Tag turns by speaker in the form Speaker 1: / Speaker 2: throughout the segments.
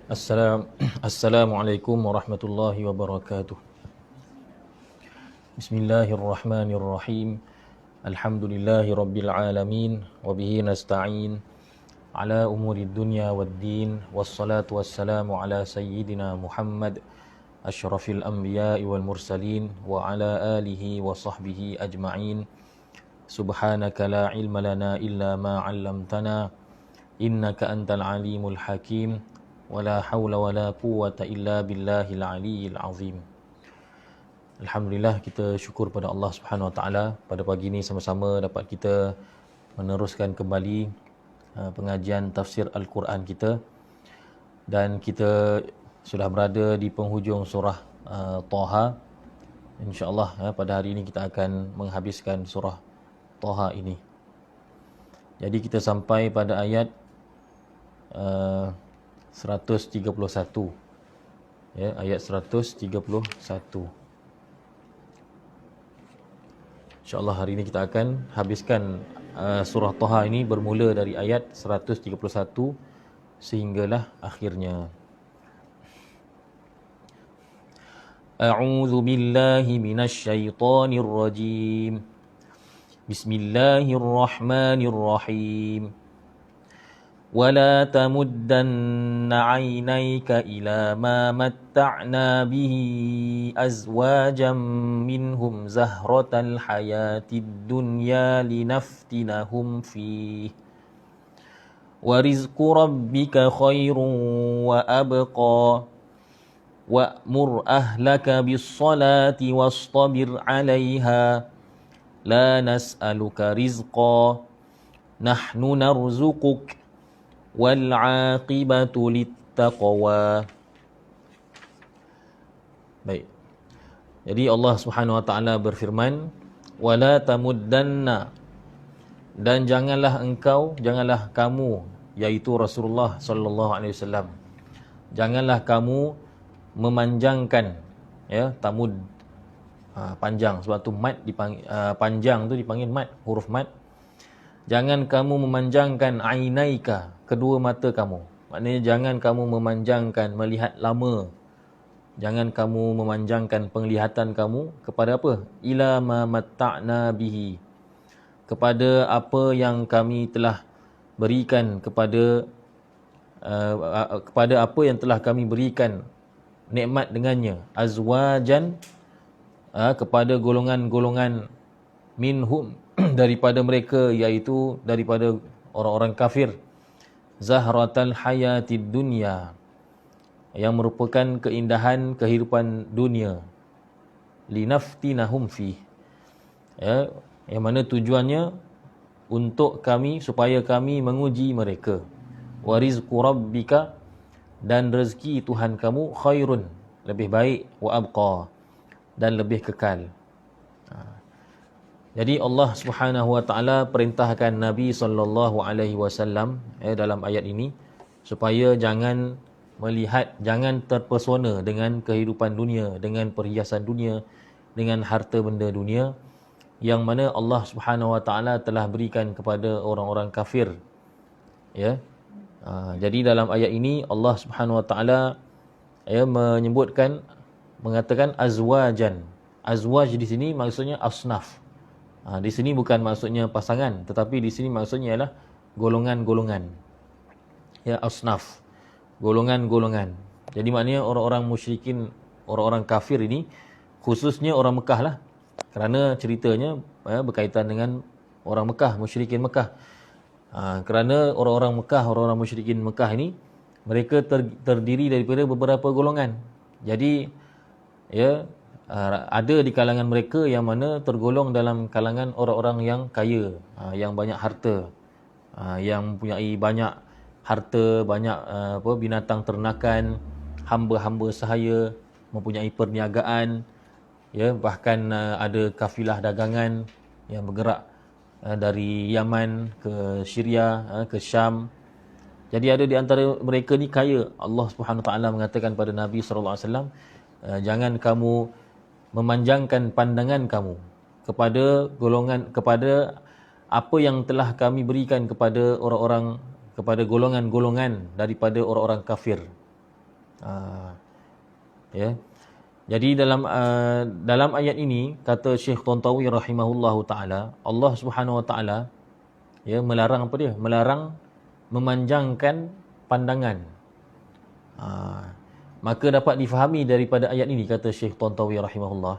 Speaker 1: Assalam, Assalamualaikum warahmatullahi wabarakatuh. Bismillahirrahmanirrahim. Alhamdulillahi rabbil alamin. Wabihi nasta'in ala umuri dunya waddin. Wassalatu wassalamu ala sayyidina Muhammad asyrafil anbiya'i wal mursalin. Wa ala alihi wa sahbihi ajma'in. Subhanaka la ilma lana illa ma 'allamtana. Innaka antal alimul hakim. Wala hawla wala quwwata illa billahil aliyyil azim. Alhamdulillah, kita syukur pada Allah Subhanahu Wa Taala pada pagi ini sama-sama dapat kita meneruskan kembali pengajian tafsir Al-Quran kita, dan kita sudah berada di penghujung surah Taha. InsyaAllah pada hari ini kita akan menghabiskan surah Taha ini. Jadi kita sampai pada ayat 131, ya, ayat 131. InsyaAllah hari ini kita akan habiskan surah Taha ini bermula dari ayat 131 sehinggalah akhirnya. A'udzu billahi minasy syaithanir rajim. Bismillahirrahmanirrahim. ولا تمدن عينيك إلى ما متعنا به أزواجا منهم زهرة الحياة الدنيا لنفتنهم فيه ورزق ربك خير وأبقى وأمر أهلك بالصلاة واصطبر عليها لا نسألك رزقا نحن نرزقك wal-aqibatu lit-taqwa. Baik. Jadi Allah Subhanahu Wa Taala berfirman, wala tamuddanna, dan janganlah kamu, yaitu Rasulullah sallallahu alaihi wasallam, janganlah kamu memanjangkan, ya, tamud, panjang, sebab tu mad dipanggil, panjang tu dipanggil mad, huruf mad. Jangan kamu memanjangkan ainaika, kedua mata kamu. Maknanya jangan kamu memanjangkan, melihat lama. Jangan kamu memanjangkan penglihatan kamu kepada apa? Ila ma matta'na bihi, kepada apa yang kami telah berikan kepada apa yang telah kami berikan nikmat dengannya. Azwajan, kepada golongan-golongan minhum, daripada mereka, iaitu daripada orang-orang kafir. Zahratal hayatid dunya, yang merupakan keindahan kehidupan dunia. Linaftinahum fi, ya, yang mana tujuannya untuk kami, supaya kami menguji mereka. Wa rizqu rabbika, dan rezeki Tuhan kamu, khairun, lebih baik, wa abqa, dan lebih kekal. Jadi Allah Subhanahu Wa Taala perintahkan Nabi sallallahu alaihi wasallam dalam ayat ini supaya jangan melihat, jangan terpesona dengan kehidupan dunia, dengan perhiasan dunia, dengan harta benda dunia yang mana Allah Subhanahu Wa Taala telah berikan kepada orang-orang kafir. Ya. Jadi dalam ayat ini Allah Subhanahu Wa Taala menyebutkan, mengatakan azwajan. Azwaj di sini maksudnya asnaf. Di sini bukan maksudnya pasangan, tetapi di sini maksudnya ialah golongan-golongan. Ya, asnaf, golongan-golongan. Jadi maknanya orang-orang musyrikin, orang-orang kafir ini, khususnya orang Mekah lah. Kerana ceritanya berkaitan dengan orang Mekah, musyrikin Mekah. Kerana orang-orang Mekah, orang-orang musyrikin Mekah ini, mereka terdiri daripada beberapa golongan. Jadi, ya, ada di kalangan mereka yang mana tergolong dalam kalangan orang-orang yang kaya, yang banyak harta, yang mempunyai banyak harta, banyak binatang ternakan, hamba-hamba sahaya, mempunyai perniagaan, ya, bahkan ada kafilah dagangan yang bergerak dari Yaman ke Syria, ke Syam. Jadi ada di antara mereka ni kaya. Allah Subhanahu Wa Taala mengatakan pada Nabi sallallahu alaihi wasallam, jangan kamu memanjangkan pandangan kamu kepada golongan, kepada apa yang telah kami berikan kepada orang-orang kepada golongan-golongan daripada orang-orang kafir. Ya. Jadi dalam ayat ini kata Syekh Tantawi rahimahullahu taala, Allah Subhanahu wa taala ya melarang apa dia? Melarang memanjangkan pandangan. Maka dapat difahami daripada ayat ini kata Syekh Tantawi rahimahullah,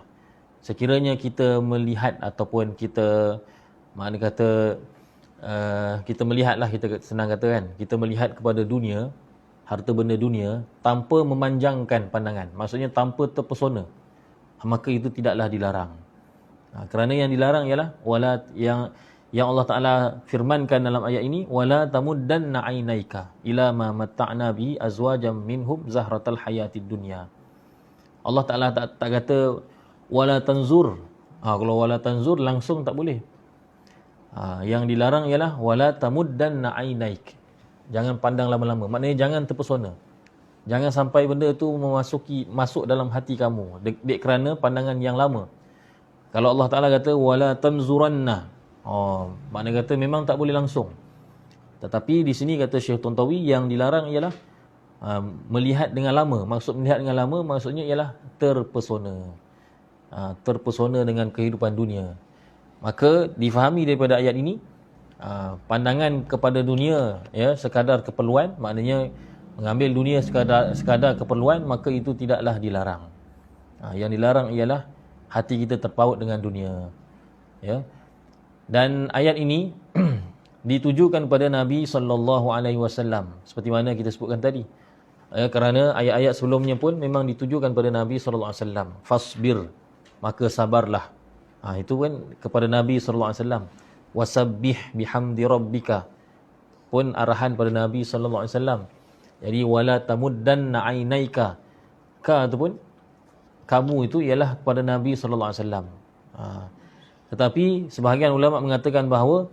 Speaker 1: sekiranya kita melihat ataupun kita kita melihatlah, kita senang kata kan, kita melihat kepada dunia, harta benda dunia tanpa memanjangkan pandangan, maksudnya tanpa terpesona, maka itu tidaklah dilarang. Kerana yang dilarang ialah yang Allah Taala firmankan dalam ayat ini, wala tamuddanna ainaika ila ma matta'na bi azwajam minhum zahratal hayatid dunya. Allah Taala tak kata wala tanzur. Kalau wala tanzur langsung tak boleh. Yang dilarang ialah wala tamuddanna ainaik. Jangan pandang lama-lama. Maknanya jangan terpesona. Jangan sampai benda tu masuk dalam hati kamu dek kerana pandangan yang lama. Kalau Allah Taala kata wala tanzuranna, maknanya kata memang tak boleh langsung. Tetapi di sini kata Syekh Tantawi yang dilarang ialah melihat dengan lama. Maksud melihat dengan lama maksudnya ialah terpesona. Terpesona dengan kehidupan dunia. Maka difahami daripada ayat ini, pandangan kepada dunia ya sekadar keperluan, maknanya mengambil dunia sekadar keperluan, maka itu tidaklah dilarang. Yang dilarang ialah hati kita terpaut dengan dunia. Ya. Dan ayat ini ditujukan kepada Nabi sallallahu alaihi wasallam seperti mana kita sebutkan tadi. Kerana ayat-ayat sebelumnya pun memang ditujukan kepada Nabi sallallahu alaihi wasallam. Fasbir, maka sabarlah. Itu kan kepada Nabi sallallahu alaihi wasallam. Wasabbih bihamdi rabbika pun arahan pada Nabi sallallahu alaihi wasallam. Jadi wala tamuddanna ainaika, ka tu pun kamu itu ialah kepada Nabi sallallahu alaihi wasallam. Tetapi sebahagian ulama mengatakan bahawa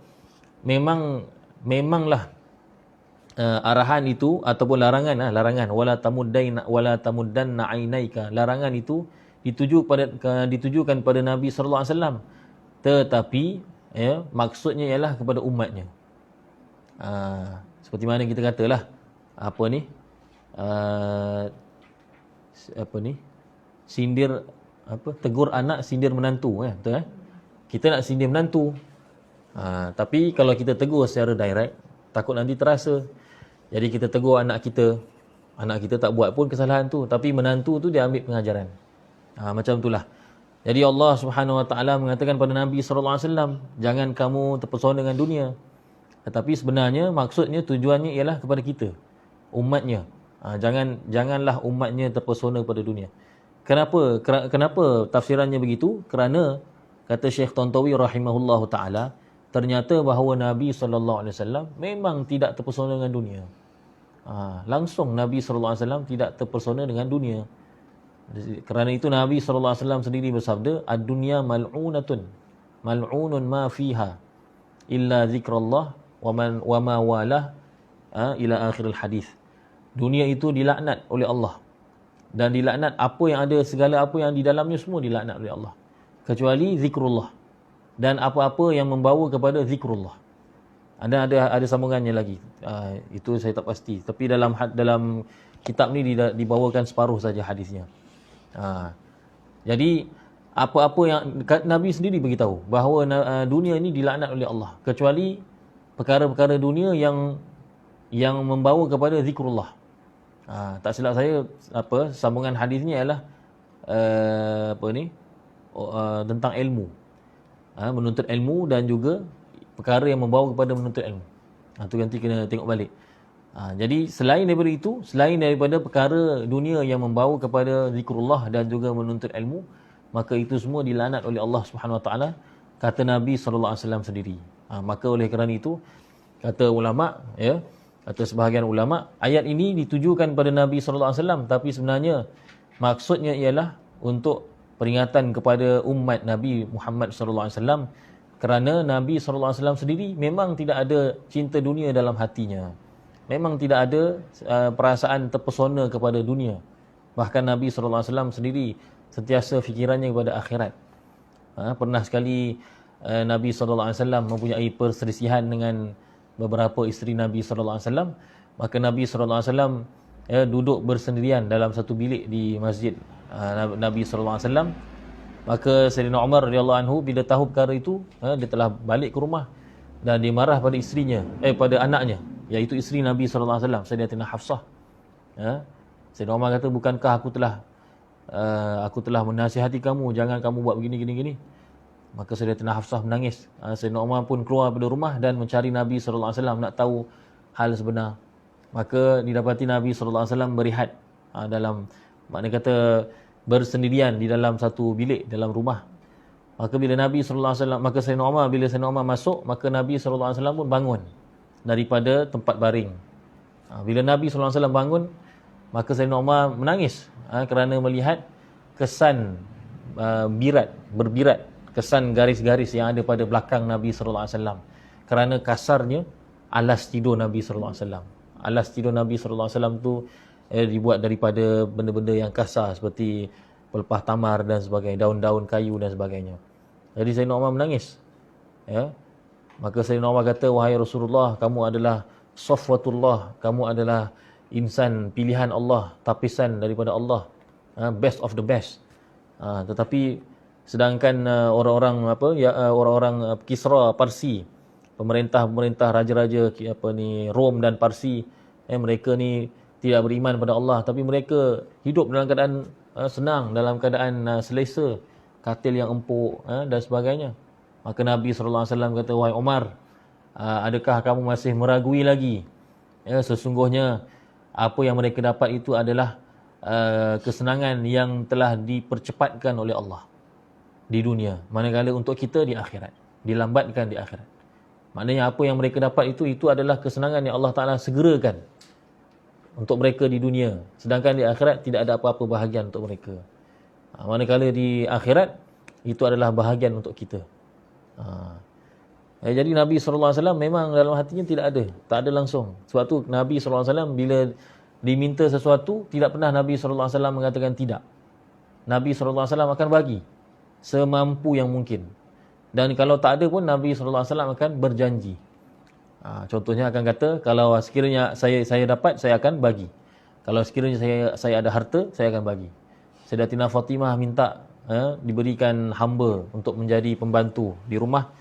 Speaker 1: memanglah arahan itu ataupun larangan wala tamuddanna ainaika, larangan itu ditujukan pada Nabi sallallahu alaihi wasallam, tetapi ya maksudnya ialah kepada umatnya. Seperti mana kita katalah sindir tegur anak sindir menantu kan, betul kan? Kita nak sindir menantu, tapi kalau kita tegur secara direct takut nanti terasa. Jadi kita tegur anak kita tak buat pun kesalahan tu, tapi menantu tu dia ambil pengajaran. Macam itulah. Jadi Allah Subhanahu Wa Taala mengatakan pada Nabi sallallahu alaihi wasallam, jangan kamu terpesona dengan dunia. Tetapi sebenarnya maksudnya tujuannya ialah kepada kita, umatnya. Janganlah umatnya terpesona pada dunia. Kenapa tafsirannya begitu? Kerana kata Syekh Tantawi rahimahullahu taala, ternyata bahawa Nabi sallallahu alaihi wasallam memang tidak terpesona dengan dunia. Langsung Nabi sallallahu alaihi wasallam tidak terpesona dengan dunia. Kerana itu Nabi sallallahu alaihi wasallam sendiri bersabda, ad-dunya mal'unatun ma fiha illa zikrullah wa ma walah ila akhiril hadis. Dunia itu dilaknat oleh Allah, dan dilaknat segala apa yang di dalamnya semua dilaknat oleh Allah, kecuali zikrullah dan apa-apa yang membawa kepada zikrullah. Ada sambungannya lagi. Itu saya tak pasti, tapi dalam kitab ni dibawakan separuh saja hadisnya. Jadi apa-apa yang Nabi sendiri beritahu bahawa dunia ini dilaknat oleh Allah, kecuali perkara-perkara dunia yang membawa kepada zikrullah. Tak silap saya sambungan hadisnya ialah tentang ilmu, menuntut ilmu dan juga perkara yang membawa kepada menuntut ilmu. Itu nanti kena tengok balik. Jadi selain daripada itu, selain daripada perkara dunia yang membawa kepada zikrullah dan juga menuntut ilmu, maka itu semua dilaknat oleh Allah Subhanahu Wa Taala, kata Nabi sallallahu alaihi wasallam sendiri. Maka oleh kerana itu kata ulama, ya, kata sebahagian ulama, ayat ini ditujukan pada Nabi sallallahu alaihi wasallam, tapi sebenarnya maksudnya ialah untuk peringatan kepada umat Nabi Muhammad sallallahu alaihi wasallam, kerana Nabi sallallahu alaihi wasallam sendiri memang tidak ada cinta dunia dalam hatinya. Memang tidak ada perasaan terpesona kepada dunia. Bahkan Nabi sallallahu alaihi wasallam sendiri sentiasa fikirannya kepada akhirat. Pernah sekali Nabi sallallahu alaihi wasallam mempunyai perselisihan dengan beberapa isteri Nabi sallallahu alaihi wasallam. Maka Nabi sallallahu alaihi wasallam duduk bersendirian dalam satu bilik di masjid Nabi sallallahu alaihi wasallam. Maka Sayyidina Umar radhiyallahu anhu bila tahu perkara itu, dia telah balik ke rumah dan dia marah pada isterinya, pada anaknya, iaitu isteri Nabi sallallahu alaihi wasallam, Sayyidatina Hafsah. Sayyidina Umar kata, bukankah aku telah menasihati kamu, jangan kamu buat begini gini gini. Maka Sayyidatina Hafsah menangis. Sayyidina Umar pun keluar dari rumah dan mencari Nabi sallallahu alaihi wasallam nak tahu hal sebenar. Maka didapati Nabi sallallahu alaihi wasallam berehat dalam, maknanya kata bersendirian di dalam satu bilik dalam rumah. Maka bila Nabi sallallahu alaihi wasallam, maka bila Sayyidina Umar masuk, maka Nabi sallallahu alaihi wasallam pun bangun daripada tempat baring. Bila Nabi sallallahu alaihi wasallam bangun, maka Sayyidina Umar menangis kerana melihat kesan berbirat, kesan garis-garis yang ada pada belakang Nabi sallallahu alaihi wasallam kerana kasarnya alas tidur Nabi sallallahu alaihi wasallam. Alas tidur Nabi sallallahu alaihi wasallam tu dibuat daripada benda-benda yang kasar seperti pelepah tamar dan sebagainya, daun-daun kayu dan sebagainya. Jadi Sayyidina Umar menangis. Maka Sayyidina Umar kata, wahai Rasulullah, kamu adalah safwatullah, kamu adalah insan pilihan Allah, tapisan daripada Allah, best of the best. Tetapi sedangkan orang-orang Kisra Parsi, pemerintah raja-raja Rom dan Parsi, mereka ni tidak beriman pada Allah, tapi mereka hidup dalam keadaan senang, dalam keadaan selesa, katil yang empuk dan sebagainya. Maka Nabi sallallahu alaihi wasallam kata, wahai Umar, adakah kamu masih meragui lagi? Sesungguhnya apa yang mereka dapat itu adalah kesenangan yang telah dipercepatkan oleh Allah di dunia, manakala untuk kita di akhirat dilambatkan di akhirat. Maknanya apa yang mereka dapat itu adalah kesenangan yang Allah Ta'ala segerakan untuk mereka di dunia, sedangkan di akhirat tidak ada apa-apa bahagian untuk mereka. Manakala di akhirat itu adalah bahagian untuk kita. Jadi Nabi SAW memang dalam hatinya tak ada langsung. Sebab tu Nabi SAW bila diminta sesuatu, tidak pernah Nabi SAW mengatakan tidak. Nabi SAW akan bagi semampu yang mungkin. Dan kalau tak ada pun Nabi SAW akan berjanji. Contohnya akan kata, kalau sekiranya saya dapat, saya akan bagi. Kalau sekiranya saya ada harta, saya akan bagi. Sayyidatina Fatimah minta diberikan hamba untuk menjadi pembantu di rumah.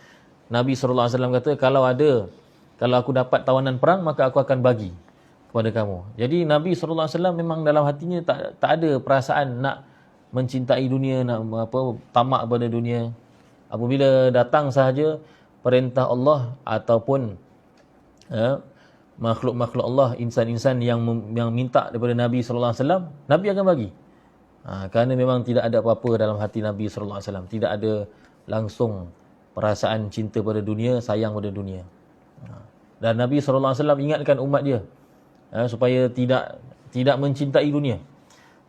Speaker 1: Nabi SAW kata, kalau aku dapat tawanan perang, maka aku akan bagi kepada kamu. Jadi Nabi SAW memang dalam hatinya tak ada perasaan nak mencintai dunia, nak tamak pada dunia. Apabila datang sahaja perintah Allah ataupun makhluk-makhluk Allah, insan-insan yang minta daripada Nabi sallallahu alaihi wasallam, Nabi akan bagi. Kerana memang tidak ada apa-apa dalam hati Nabi sallallahu alaihi wasallam, tidak ada langsung perasaan cinta pada dunia, sayang pada dunia. Dan Nabi sallallahu alaihi wasallam ingatkan umat dia supaya tidak mencintai dunia.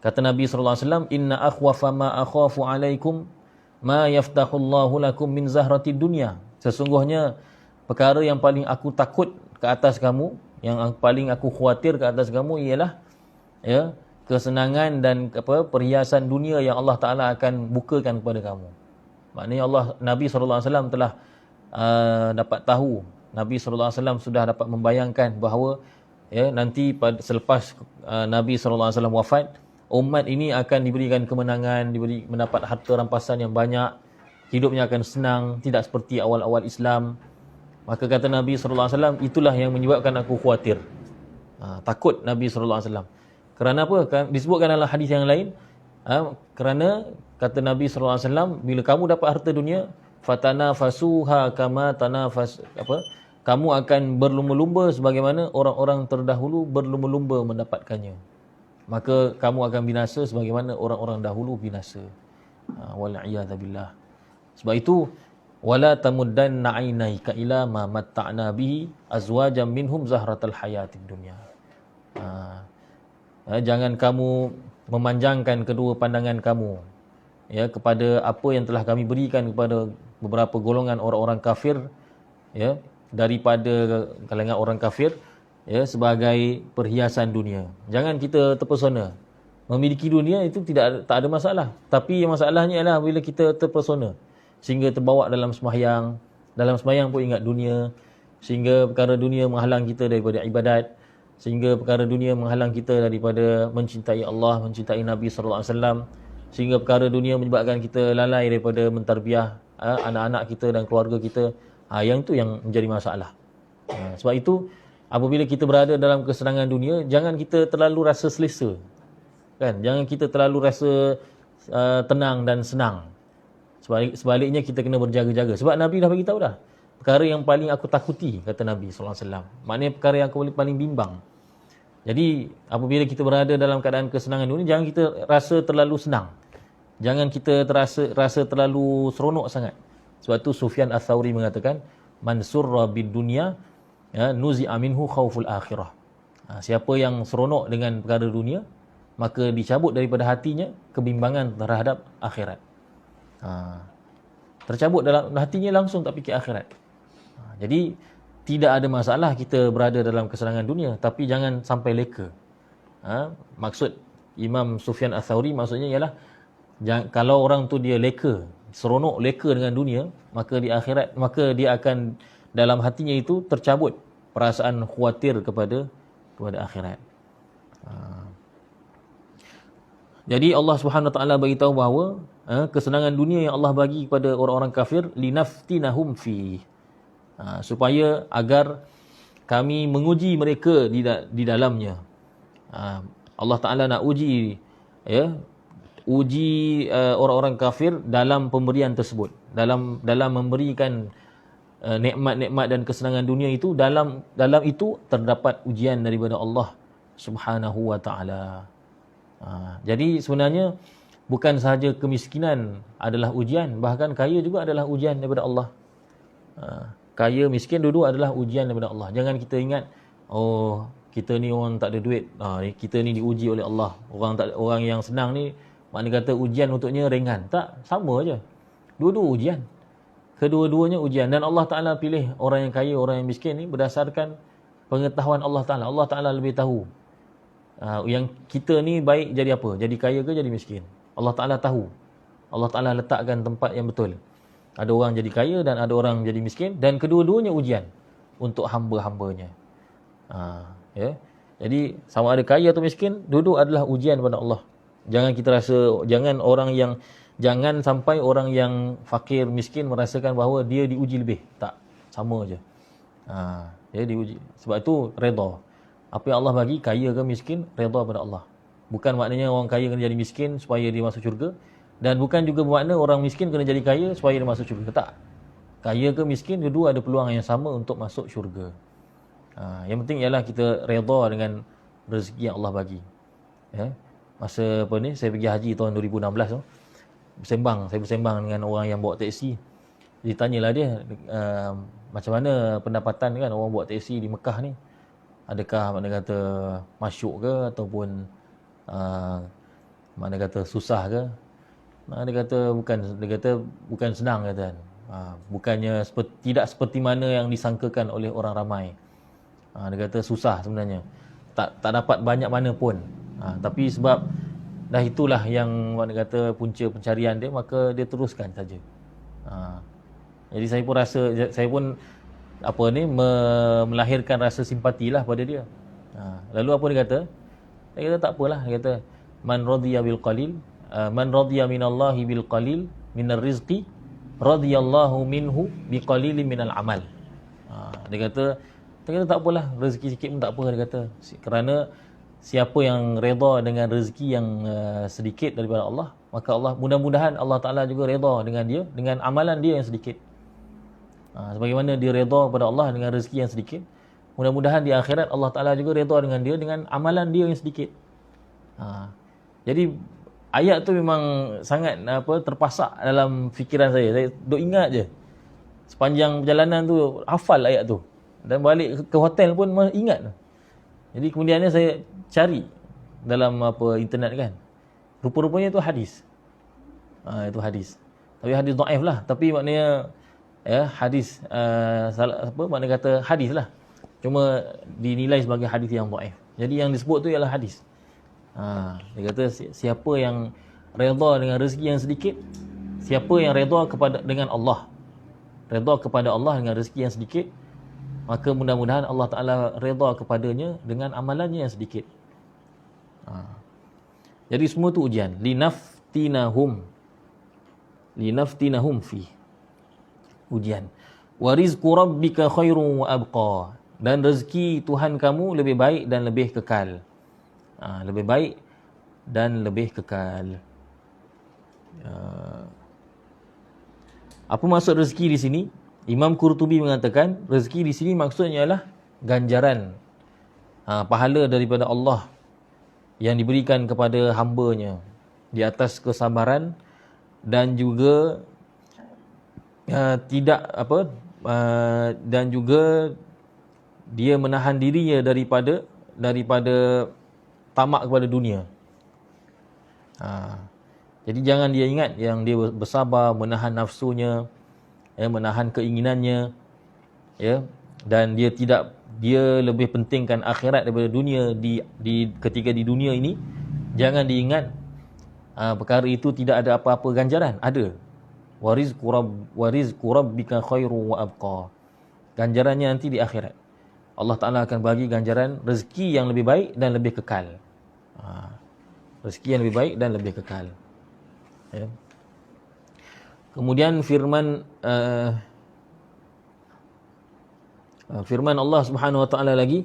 Speaker 1: Kata Nabi sallallahu alaihi wasallam, inna akhwafa ma akhafu alaikum ma yaftahullahu lakum min zahratid dunya. Sesungguhnya perkara yang paling aku takut ke atas kamu, yang paling aku khawatir ke atas kamu ialah kesenangan dan perhiasan dunia yang Allah Ta'ala akan bukakan kepada kamu. Maknanya Nabi SAW telah dapat tahu, Nabi SAW sudah dapat membayangkan bahawa nanti selepas Nabi SAW wafat, umat ini akan diberikan kemenangan, mendapat harta rampasan yang banyak, hidupnya akan senang, tidak seperti awal-awal Islam. Maka kata Nabi SAW, itulah yang menyebabkan aku khawatir. Takut Nabi SAW. Kerana apa? Disebutkan dalam hadis yang lain, kerana kata Nabi SAW, bila kamu dapat harta dunia, fatanafasuha kama kamu akan berlumba-lumba sebagaimana orang-orang terdahulu berlumba-lumba mendapatkannya. Maka kamu akan binasa sebagaimana orang-orang dahulu binasa. Wal'iyadzabillah. Sebab itu, wala tamuddanna 'ainaika ila ma matta'na bihi azwajan minhum zahratal hayatid dunya. Jangan kamu memanjangkan kedua pandangan kamu kepada apa yang telah kami berikan kepada beberapa golongan orang-orang kafir daripada kalangan orang kafir sebagai perhiasan dunia. Jangan kita terpesona. Memiliki dunia itu tak ada masalah. Tapi masalahnya ialah bila kita terpesona sehingga terbawa dalam sembahyang. Dalam sembahyang pun ingat dunia. sehingga perkara dunia menghalang kita daripada ibadat, sehingga perkara dunia menghalang kita daripada mencintai Allah, mencintai Nabi sallallahu alaihi wasallam, sehingga perkara dunia menyebabkan kita lalai daripada mentarbiah anak-anak kita dan keluarga kita. Yang itu yang menjadi masalah. Sebab itu apabila kita berada dalam kesenangan dunia, jangan kita terlalu rasa selesa, kan? Jangan kita terlalu rasa tenang dan senang. Sebaliknya kita kena berjaga-jaga. Sebab Nabi dah bagi tahu dah, perkara yang paling aku takuti, kata Nabi sallallahu alaihi wasallam, maknanya perkara yang aku paling bimbang. Jadi apabila kita berada dalam keadaan kesenangan dunia, jangan kita rasa terlalu senang, jangan kita rasa terlalu seronok sangat. Sebab tu Sufyan Ats-Tsauri mengatakan, man surra bid dunya nuzi'a minhu khauful akhirah. Siapa yang seronok dengan perkara dunia, maka dicabut daripada hatinya kebimbangan terhadap akhirat. Tercabut dalam hatinya, langsung tak fikir akhirat. Jadi tidak ada masalah kita berada dalam kesenangan dunia, tapi jangan sampai leka. Maksud Imam Sufyan Ats-Tsauri maksudnya ialah, kalau orang tu dia leka, seronok leka dengan dunia, maka di akhirat, maka dia akan dalam hatinya itu tercabut perasaan khawatir kepada akhirat. Jadi Allah Subhanahu Wa Taala bagi tahu bahawa kesenangan dunia yang Allah bagi kepada orang-orang kafir, linaftinahum fi, supaya agar kami menguji mereka di dalamnya. Allah Taala nak uji, uji orang-orang kafir dalam pemberian tersebut, dalam memberikan nikmat-nikmat dan kesenangan dunia itu, dalam itu terdapat ujian daripada Allah Subhanahu Wa Taala. Jadi sebenarnya bukan sahaja kemiskinan adalah ujian, bahkan kaya juga adalah ujian daripada Allah. Kaya miskin dulu adalah ujian daripada Allah. Jangan kita ingat, oh kita ni orang tak ada duit, kita ni diuji oleh Allah. Orang yang senang ni, maknanya kata ujian untuknya ringan. Tak, sama aja. Dua-dua ujian. Kedua-duanya ujian. Dan Allah Ta'ala pilih orang yang kaya, orang yang miskin ni berdasarkan pengetahuan Allah Ta'ala. Allah Ta'ala lebih tahu yang kita ni baik jadi apa, jadi kaya ke jadi miskin. Allah Ta'ala tahu. Allah Ta'ala letakkan tempat yang betul. Ada orang jadi kaya dan ada orang jadi miskin, dan kedua-duanya ujian untuk hamba-hambanya. Jadi sama ada kaya atau miskin, dua-dua adalah ujian pada Allah. Jangan kita rasa, jangan sampai orang yang fakir, miskin merasakan bahawa dia diuji lebih. Tak, sama aja. Dia diuji. Sebab itu redha. Apa yang Allah bagi, kaya ke miskin, redha pada Allah. Bukan maknanya orang kaya kena jadi miskin supaya dia masuk syurga, dan bukan juga bermakna orang miskin kena jadi kaya supaya dia masuk syurga. Tak. Kaya ke miskin, dua-dua ada peluang yang sama untuk masuk syurga. Yang penting ialah kita redha dengan rezeki yang Allah bagi. Masa saya pergi haji tahun 2016 tu, saya bersembang dengan orang yang bawa teksi. Ditanyalah dia, macam mana pendapatan kan orang bawa teksi di Mekah ni? Adakah mana kata masyuk ke, ataupun mana kata susah ke? Dia kata bukan senang, kata. Bukannya tidak seperti mana yang disangkakan oleh orang ramai. Dia kata susah sebenarnya. Tak dapat banyak mana pun. Tapi sebab dah itulah yang mana kata punca pencarian dia, maka dia teruskan saja. Jadi saya pun melahirkan rasa simpatilah pada dia. Lalu apa dia kata? Dia kata tak apalah, dia kata man radiya bil qalil, man radiya minallahi bil qalil minar rizqi, radiyallahu minhu biqalilin minal amal. Dia kata tak apalah, rezeki sikit pun tak apa, dia kata. Kerana siapa yang redha dengan rezeki yang sedikit daripada Allah, maka Allah, mudah-mudahan Allah Ta'ala juga redha dengan dia, dengan amalan dia yang sedikit. Sebagaimana dia redha pada Allah dengan rezeki yang sedikit, mudah-mudahan di akhirat Allah Ta'ala juga redha dengan dia dengan amalan dia yang sedikit. Jadi ayat tu memang sangat terpasak dalam fikiran saya. Saya duk ingat je. Sepanjang perjalanan tu hafal ayat tu. Dan balik ke hotel pun ingat. Jadi kemudiannya saya cari dalam internet kan. Rupa-rupanya itu hadis. Itu hadis. Tapi hadis dhaif lah. Tapi maknanya hadis makna kata hadis lah. Cuma dinilai sebagai hadis yang dhaif. Jadi yang disebut tu ialah hadis. Dia kata siapa yang redha dengan rezeki yang sedikit, siapa yang redha dengan Allah, redha kepada Allah dengan rezeki yang sedikit, maka mudah-mudahan Allah Ta'ala redha kepadanya dengan amalannya yang sedikit. Jadi semua tu ujian. Linaftinahum fi. Ujian. Wa rizqu rabbika khairun wa abqa. Dan rezeki Tuhan kamu lebih baik dan lebih kekal. Lebih baik dan lebih kekal. Apa maksud rezeki di sini? Imam Qurtubi mengatakan rezeki di sini maksudnya ialah ganjaran, pahala daripada Allah yang diberikan kepada hamba-Nya di atas kesabaran dan juga dan juga dia menahan dirinya daripada tamak kepada dunia. Jadi jangan dia ingat yang dia bersabar, menahan nafsunya, menahan keinginannya, dan dia lebih pentingkan akhirat daripada dunia ketika di dunia ini. Jangan diingat perkara itu tidak ada apa-apa ganjaran. Ada. Wa rizqu rabbika khairu wa abqa. Ganjarannya nanti di akhirat. Allah Ta'ala akan bagi ganjaran rezeki yang lebih baik dan lebih kekal. Rezeki yang lebih baik dan lebih kekal. Kemudian firman Allah Subhanahu wa taala lagi,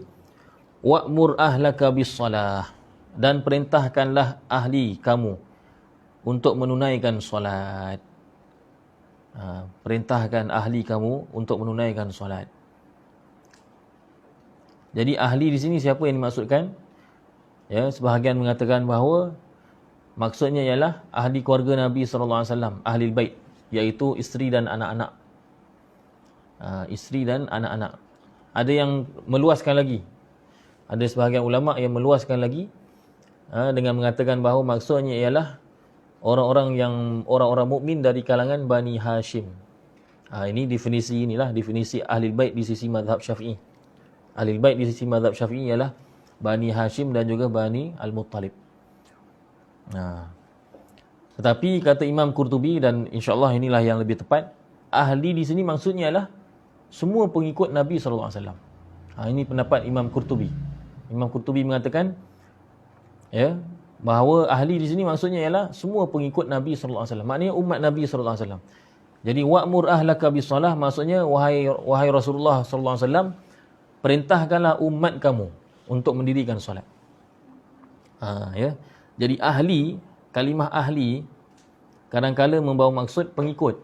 Speaker 1: wa'mur ahlaka bis-shalah, dan perintahkanlah ahli kamu untuk menunaikan solat. Perintahkan ahli kamu untuk menunaikan solat. Jadi ahli di sini siapa yang dimaksudkan? Sebahagian mengatakan bahawa maksudnya ialah ahli keluarga Nabi sallallahu alaihi wasallam, ahli bait, iaitu isteri dan anak-anak. Isteri dan anak-anak. Ada yang meluaskan lagi. Ada sebahagian ulama yang meluaskan lagi dengan mengatakan bahawa maksudnya ialah orang-orang mukmin dari kalangan Bani Hashim. Ini definisi ahli bait di sisi mazhab Syafi'i. Ahli bait di sisi mazhab Syafi'i ialah Bani Hashim dan juga Bani Al-Muttalib. Tetapi kata Imam Qurtubi, dan insya-Allah inilah yang lebih tepat, ahli di sini maksudnya ialah semua pengikut Nabi sallallahu alaihi wasallam. Ini pendapat Imam Qurtubi. Imam Qurtubi mengatakan bahawa ahli di sini maksudnya ialah semua pengikut Nabi sallallahu alaihi wasallam. Maknanya umat Nabi sallallahu alaihi wasallam. Jadi wa'mur ahlaka bis-shalah maksudnya wahai Rasulullah sallallahu alaihi wasallam, perintahkanlah umat kamu untuk mendirikan solat. Jadi ahli, kalimah ahli kadang-kala membawa maksud pengikut.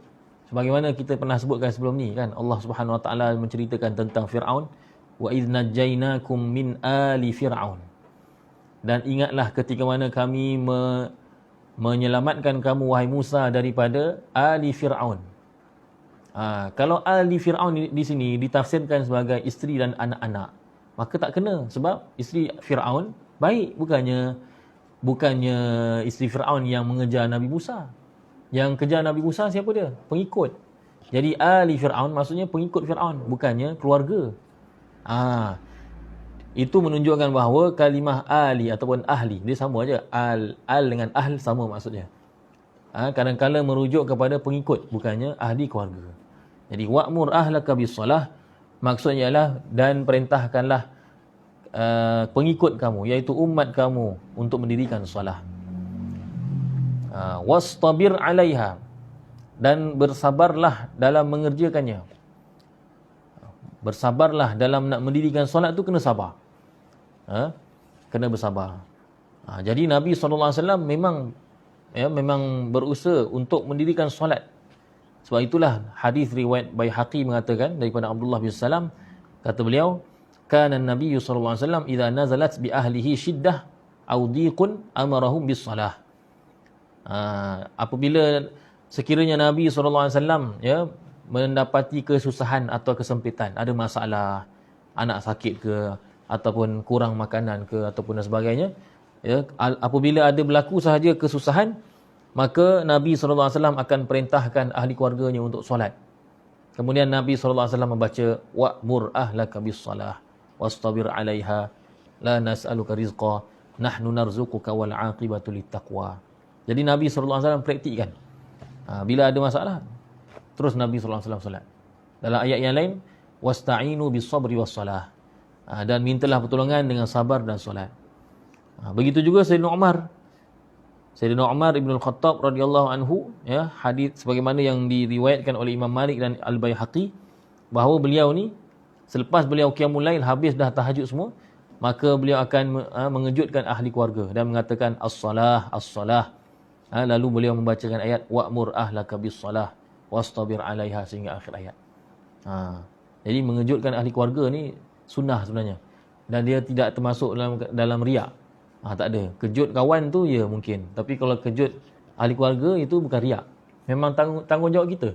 Speaker 1: Sebagaimana kita pernah sebutkan sebelum ni kan, Allah Subhanahu wa taala menceritakan tentang Firaun, wa idz najjaynakum min ali fir'aun. Dan ingatlah ketika mana kami menyelamatkan kamu wahai Musa daripada ali Firaun. Kalau ali Firaun di sini ditafsirkan sebagai isteri dan anak-anak, maka tak kena, sebab isteri Firaun baik, bukannya isteri Firaun yang mengejar Nabi Musa. Yang kejar Nabi Musa siapa dia? Pengikut. Jadi ali Firaun maksudnya pengikut Firaun, bukannya keluarga. Itu menunjukkan bahawa kalimah ali ataupun ahli dia sama aja. Al dengan ahl sama maksudnya. Kadang-kadang merujuk kepada pengikut, bukannya ahli keluarga. Jadi wa'mur ahlaka bis-shalah maksudnya ialah dan perintahkanlah pengikut kamu, iaitu umat kamu, untuk mendirikan solat. Wastabir 'alaiha, dan bersabarlah dalam mengerjakannya. Bersabarlah dalam nak mendirikan solat tu kena sabar. Kena bersabar. Jadi Nabi SAW memang berusaha untuk mendirikan solat. Sebab itulah hadis riwayat Baihaqi mengatakan daripada Abdullah bin Salam, kata beliau, kana Nabi sallallahu alaihi wasallam idza nazalat bi ahlihi shiddah aw dhiqun amarahum bis salah. Apabila sekiranya Nabi sallallahu alaihi wasallam mendapati kesusahan atau kesempitan, ada masalah, anak sakit ke ataupun kurang makanan ke ataupun dan sebagainya, apabila ada berlaku sahaja kesusahan, maka Nabi sallallahu alaihi wasallam akan perintahkan ahli keluarganya untuk solat. Kemudian Nabi sallallahu alaihi wasallam membaca wa'mur ahlaka bis-shalah wastabir 'alaiha la nas'aluka rizqa nahnu narzuquka wal 'aqibatu littaqwa. Jadi Nabi sallallahu alaihi wasallam praktikkan. Bila ada masalah, terus Nabi sallallahu alaihi wasallam solat. Dalam ayat yang lain, wasta'inu bis-sabri was-salah. Dan mintalah pertolongan dengan sabar dan solat. Begitu juga Sayyidina Umar. Sayyidina Umar Ibn Al-Khattab radhiyallahu anhu, ya, hadis sebagaimana yang diriwayatkan oleh Imam Malik dan Al-Baihaqi, bahawa beliau ni selepas beliau qiyamul lail, habis dah tahajud semua, maka beliau akan mengejutkan ahli keluarga dan mengatakan as-salah as-salah. Lalu beliau membacakan ayat wa'mur ahlaka bis-salah wastabir 'alaiha sehingga akhir ayat. Jadi mengejutkan ahli keluarga ni sunnah sebenarnya, dan dia tidak termasuk dalam riak. Tak ada. Kejut kawan tu ya mungkin, tapi kalau kejut ahli keluarga itu bukan riak. Memang tanggungjawab kita.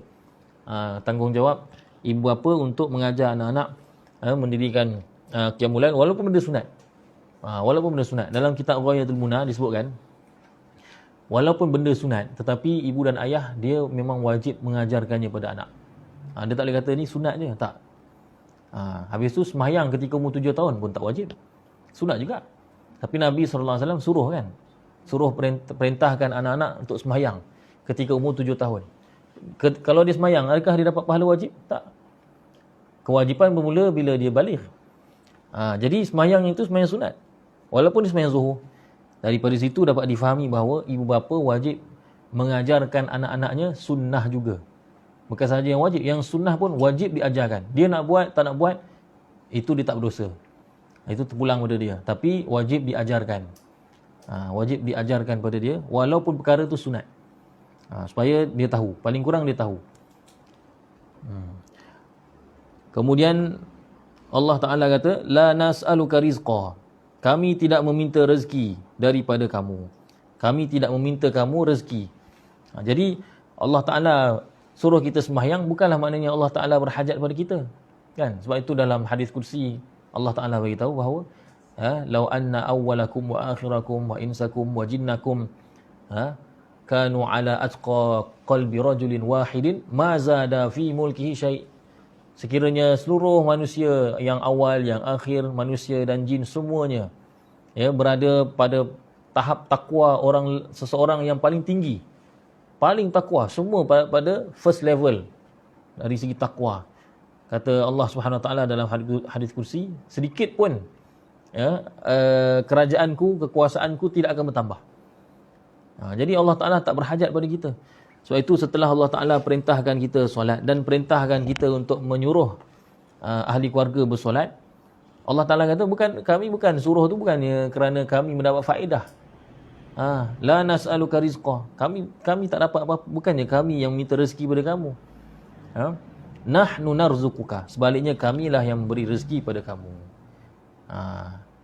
Speaker 1: Tanggungjawab ibu bapa untuk mengajar anak-anak mendirikan qiyamul lail walaupun benda sunat. Walaupun benda sunat. Dalam kitab Ghayatul Munah disebutkan, walaupun benda sunat, tetapi ibu dan ayah dia memang wajib mengajarkannya pada anak. Dia tak boleh kata ni sunat je, tak. Habis tu sembahyang ketika umur 7 tahun pun tak wajib. Sunat juga. Tapi Nabi SAW suruh kan. Suruh perintahkan anak-anak untuk sembahyang ketika umur 7 tahun. Kalau dia sembahyang, adakah dia dapat pahala wajib? Tak. Kewajipan bermula bila dia baligh. Jadi sembahyang itu sembahyang sunat. Walaupun dia sembahyang zuhur. Daripada situ dapat difahami bahawa ibu bapa wajib mengajarkan anak-anaknya sunnah juga. Bukan sahaja yang wajib, yang sunnah pun wajib diajarkan. Dia nak buat, tak nak buat, itu dia tak berdosa. Itu terpulang pada dia. Tapi wajib diajarkan. Wajib diajarkan pada dia, walaupun perkara itu sunat. Supaya dia tahu. Paling kurang dia tahu. Kemudian Allah Ta'ala kata, La nas'aluka rizqa. Kami tidak meminta rezeki daripada kamu. Kami tidak meminta kamu rezeki. Jadi Allah Ta'ala suruh kita sembahyang, bukanlah maknanya Allah Ta'ala berhajat pada kita. Kan? Sebab itu dalam hadis kursi Allah Ta'ala beritahu bahawa Lau anna awwalakum wa akhirakum wa insakum wa jinnakum kanu ala atqa qalbi rajulin wahidin ma zada fi mulkihi syai'. Sekiranya seluruh manusia yang awal, yang akhir, manusia dan jin semuanya berada pada tahap takwa seseorang yang paling tinggi, paling takwa, semua pada first level dari segi takwa. Kata Allah Subhanahu Wa Taala dalam hadis kursi, sedikit pun kerajaanku, kekuasaanku tidak akan bertambah. Jadi Allah Ta'ala tak berhajat pada kita. Sebab itu setelah Allah Ta'ala perintahkan kita solat dan perintahkan kita untuk menyuruh ahli keluarga bersolat, Allah Ta'ala kata kami bukan suruh tu bukannya kerana kami mendapat faedah. La nas'aluka rizqa. Kami tak dapat apa-apa, bukannya kami yang minta rezeki pada kamu. Nahnu narzuquka. Sebaliknya kamilah yang memberi rezeki pada kamu.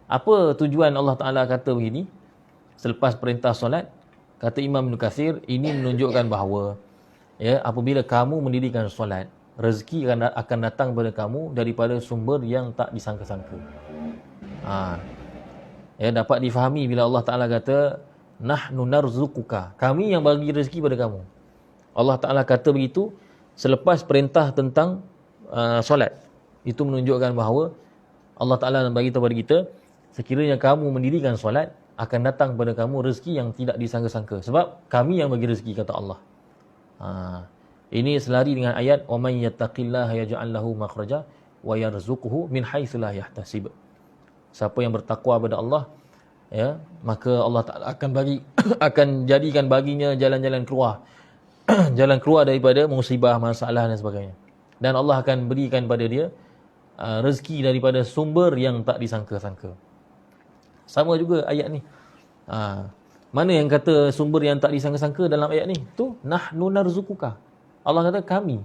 Speaker 1: Apa tujuan Allah Ta'ala kata begini selepas perintah solat? Kata Imam Ibn Kathir, ini menunjukkan bahawa apabila kamu mendirikan solat, rezeki akan datang pada kamu daripada sumber yang tak disangka-sangka. Dapat difahami bila Allah Ta'ala kata nahnu narzuquka, kami yang bagi rezeki pada kamu. Allah Ta'ala kata begitu selepas perintah tentang solat. Itu menunjukkan bahawa Allah Ta'ala bagi tahu kepada kita, sekiranya kamu mendirikan solat, akan datang kepada kamu rezeki yang tidak disangka-sangka. Sebab kami yang bagi rezeki, kata Allah. Ini selari dengan ayat wa may yattaqillaha yaj'al lahu makhraja wa yarzuquhu min haitsu la yahtasib. Siapa yang bertakwa kepada Allah, maka Allah Ta'ala akan jadikan baginya jalan-jalan keluar. Jalan keluar daripada musibah, masalah dan sebagainya. Dan Allah akan berikan pada dia rezeki daripada sumber yang tak disangka-sangka. Sama juga ayat ni. Mana yang kata sumber yang tak disangka-sangka dalam ayat ni? Tu nahnu narzuquka. Allah kata kami.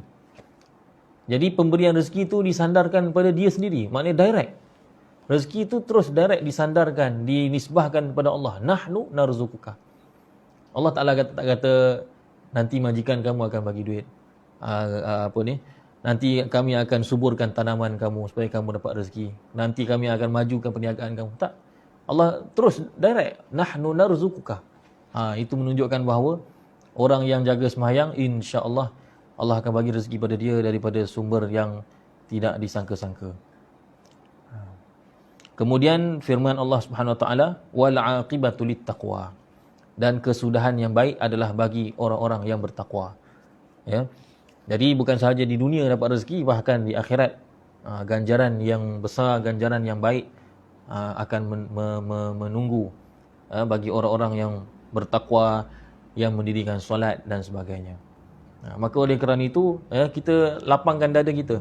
Speaker 1: Jadi pemberian rezeki tu disandarkan pada dia sendiri. Maknanya direct. Rezeki tu terus direct disandarkan, dinisbahkan kepada Allah. Nahnu narzuquka. Allah Ta'ala tak kata nanti majikan kamu akan bagi duit. Nanti kami akan suburkan tanaman kamu supaya kamu dapat rezeki. Nanti kami akan majukan perniagaan kamu. Tak. Allah terus direct, nahnu narzuquka. Itu menunjukkan bahawa orang yang jaga sembahyang, insya-Allah Allah akan bagi rezeki pada dia daripada sumber yang tidak disangka-sangka. Kemudian firman Allah Subhanahu Wa Taala, wal aqibatu littaqwa. Dan kesudahan yang baik adalah bagi orang-orang yang bertakwa. Jadi bukan sahaja di dunia dapat rezeki, bahkan di akhirat ganjaran yang besar, ganjaran yang baik akan menunggu bagi orang-orang yang bertakwa, yang mendirikan solat dan sebagainya. Maka oleh kerana itu kita lapangkan dada kita.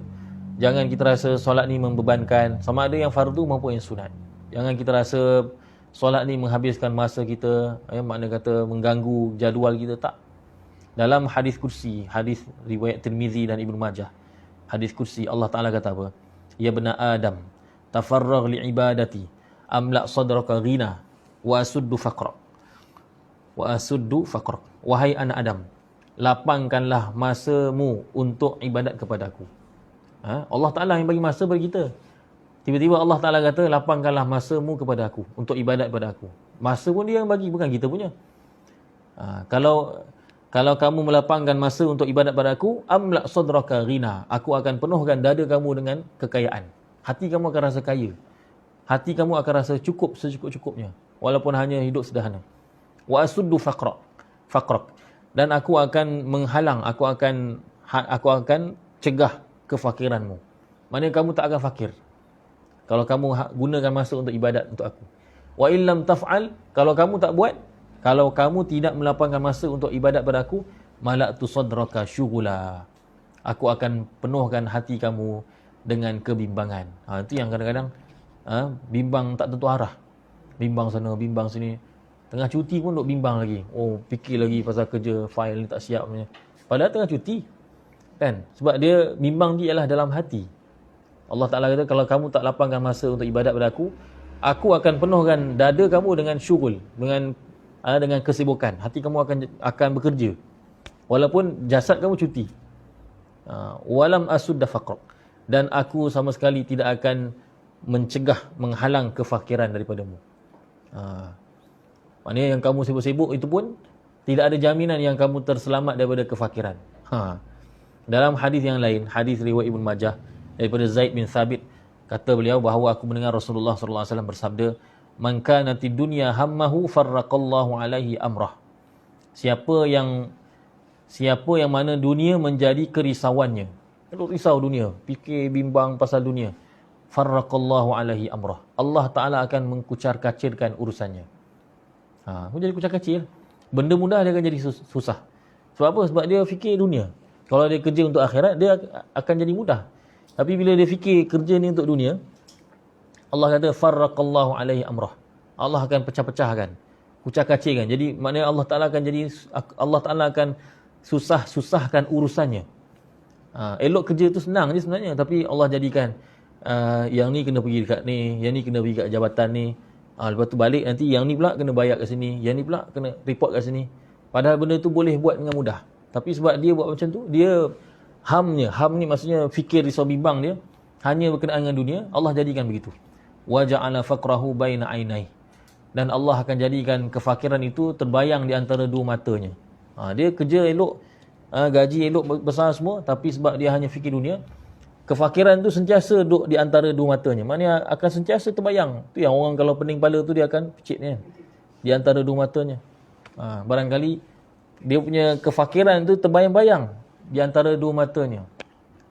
Speaker 1: Jangan kita rasa solat ni membebankan, sama ada yang fardu maupun yang sunat. Jangan kita rasa solat ni menghabiskan masa kita, makna kata mengganggu jadual kita. Tak. Dalam hadis kursi, hadis riwayat Tirmizi dan Ibnu Majah, hadis kursi, Allah Ta'ala kata apa? Ya bena Adam, tafarragh li ibadati, amla sadraka ghina, wa asuddu faqra. Wa asuddu faqra. Wahai anak Adam, lapangkanlah masamu untuk ibadat kepadaku. Allah Ta'ala yang bagi masa bagi kita. Tiba-tiba Allah Ta'ala kata, lapangkanlah masamu kepada aku, untuk ibadat kepada aku. Masa pun dia yang bagi, bukan kita punya. Kalau kamu melapangkan masa untuk ibadat pada aku, amla sadraka ghina, aku akan penuhkan dada kamu dengan kekayaan. Hati kamu akan rasa kaya. Hati kamu akan rasa cukup secukup-cukupnya, walaupun hanya hidup sederhana. Wa asuddu faqrak. Dan aku akan menghalang, aku akan cegah kefakiranmu. Maknanya kamu tak akan fakir kalau kamu gunakan masa untuk ibadat untuk aku. Wa illam taf'al, kalau kamu tak buat, kalau kamu tidak melapangkan masa untuk ibadat pada aku, mala'tu sadraka syughula, aku akan penuhkan hati kamu dengan kebimbangan. Itu yang kadang-kadang bimbang tak tentu arah. Bimbang sana, bimbang sini. Tengah cuti pun duk bimbang lagi. Fikir lagi pasal kerja, file ni tak siap punya. Padahal tengah cuti. Kan? Sebab dia bimbang dia ialah dalam hati. Allah Ta'ala kata, kalau kamu tak lapangkan masa untuk ibadat pada aku akan penuhkan dada kamu dengan syughul, dengan kesibukan. Hati kamu akan bekerja. Walaupun jasad kamu cuti. Walam asudda faqr. Dan aku sama sekali tidak akan mencegah, menghalang kefakiran daripadamu. Maknanya yang kamu sibuk-sibuk itu pun tidak ada jaminan yang kamu terselamat daripada kefakiran. Dalam hadis yang lain, hadis riwayat Ibnu Majah daripada Zaid bin Thabit, kata beliau bahawa aku mendengar Rasulullah sallallahu alaihi wasallam bersabda, "Man kanatid dunya hammahu farraqallahu alaihi amrah." Siapa yang mana dunia menjadi kerisauannya, risau dunia, fikir bimbang pasal dunia, farraqallahu alaihi amrah, Allah Ta'ala akan mengkucar-kacirkan urusannya. Menjadi kucar kacir. Benda mudah dia akan jadi susah. Sebab apa? Sebab dia fikir dunia. Kalau dia kerja untuk akhirat, dia akan jadi mudah. Tapi bila dia fikir kerja ni untuk dunia, Allah kata farraqallahu alaihi amrah, Allah akan pecah-pecahkan, kucar kacirkan. Jadi maknanya Allah Ta'ala akan susahkan urusannya. Elok kerja tu senang je sebenarnya, tapi Allah jadikan yang ni kena pergi dekat ni, yang ni kena pergi kat jabatan ni. Lepas tu balik nanti yang ni pula kena bayar kat sini, yang ni pula kena report kat sini. Padahal benda tu boleh buat dengan mudah. Tapi sebab dia buat macam tu, dia ham ni maksudnya fikir risau bimbang dia hanya berkenaan dengan dunia, Allah jadikan begitu. Wa ja'ala faqrahu baina ainai. Dan Allah akan jadikan kefakiran itu terbayang di antara dua matanya. Dia kerja elok, gaji elok besar semua, tapi sebab dia hanya fikir dunia, kefakiran tu sentiasa duduk di antara dua matanya. Maknanya akan sentiasa terbayang. Tu yang orang kalau pening kepala tu dia akan pecit ni, di antara dua matanya. Barangkali dia punya kefakiran tu terbayang-bayang di antara dua matanya.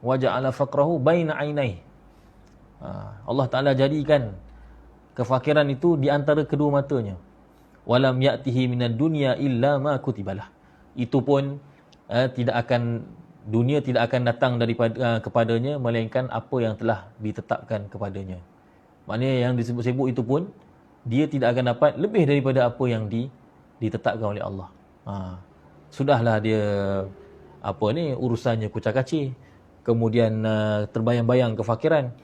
Speaker 1: Wa ja'ala faqrahu baina ainai. Allah Ta'ala jadikan kefakiran itu di antara kedua matanya. Walam ya'tihi minad dunya illa ma kutibalah. Itu pun dunia tidak akan datang daripada kepadanya melainkan apa yang telah ditetapkan kepadanya. Maknanya yang disebut-sebut itu pun dia tidak akan dapat lebih daripada apa yang ditetapkan oleh Allah. Sudahlah dia urusannya kucar-kacir, kemudian terbayang-bayang kefakiran,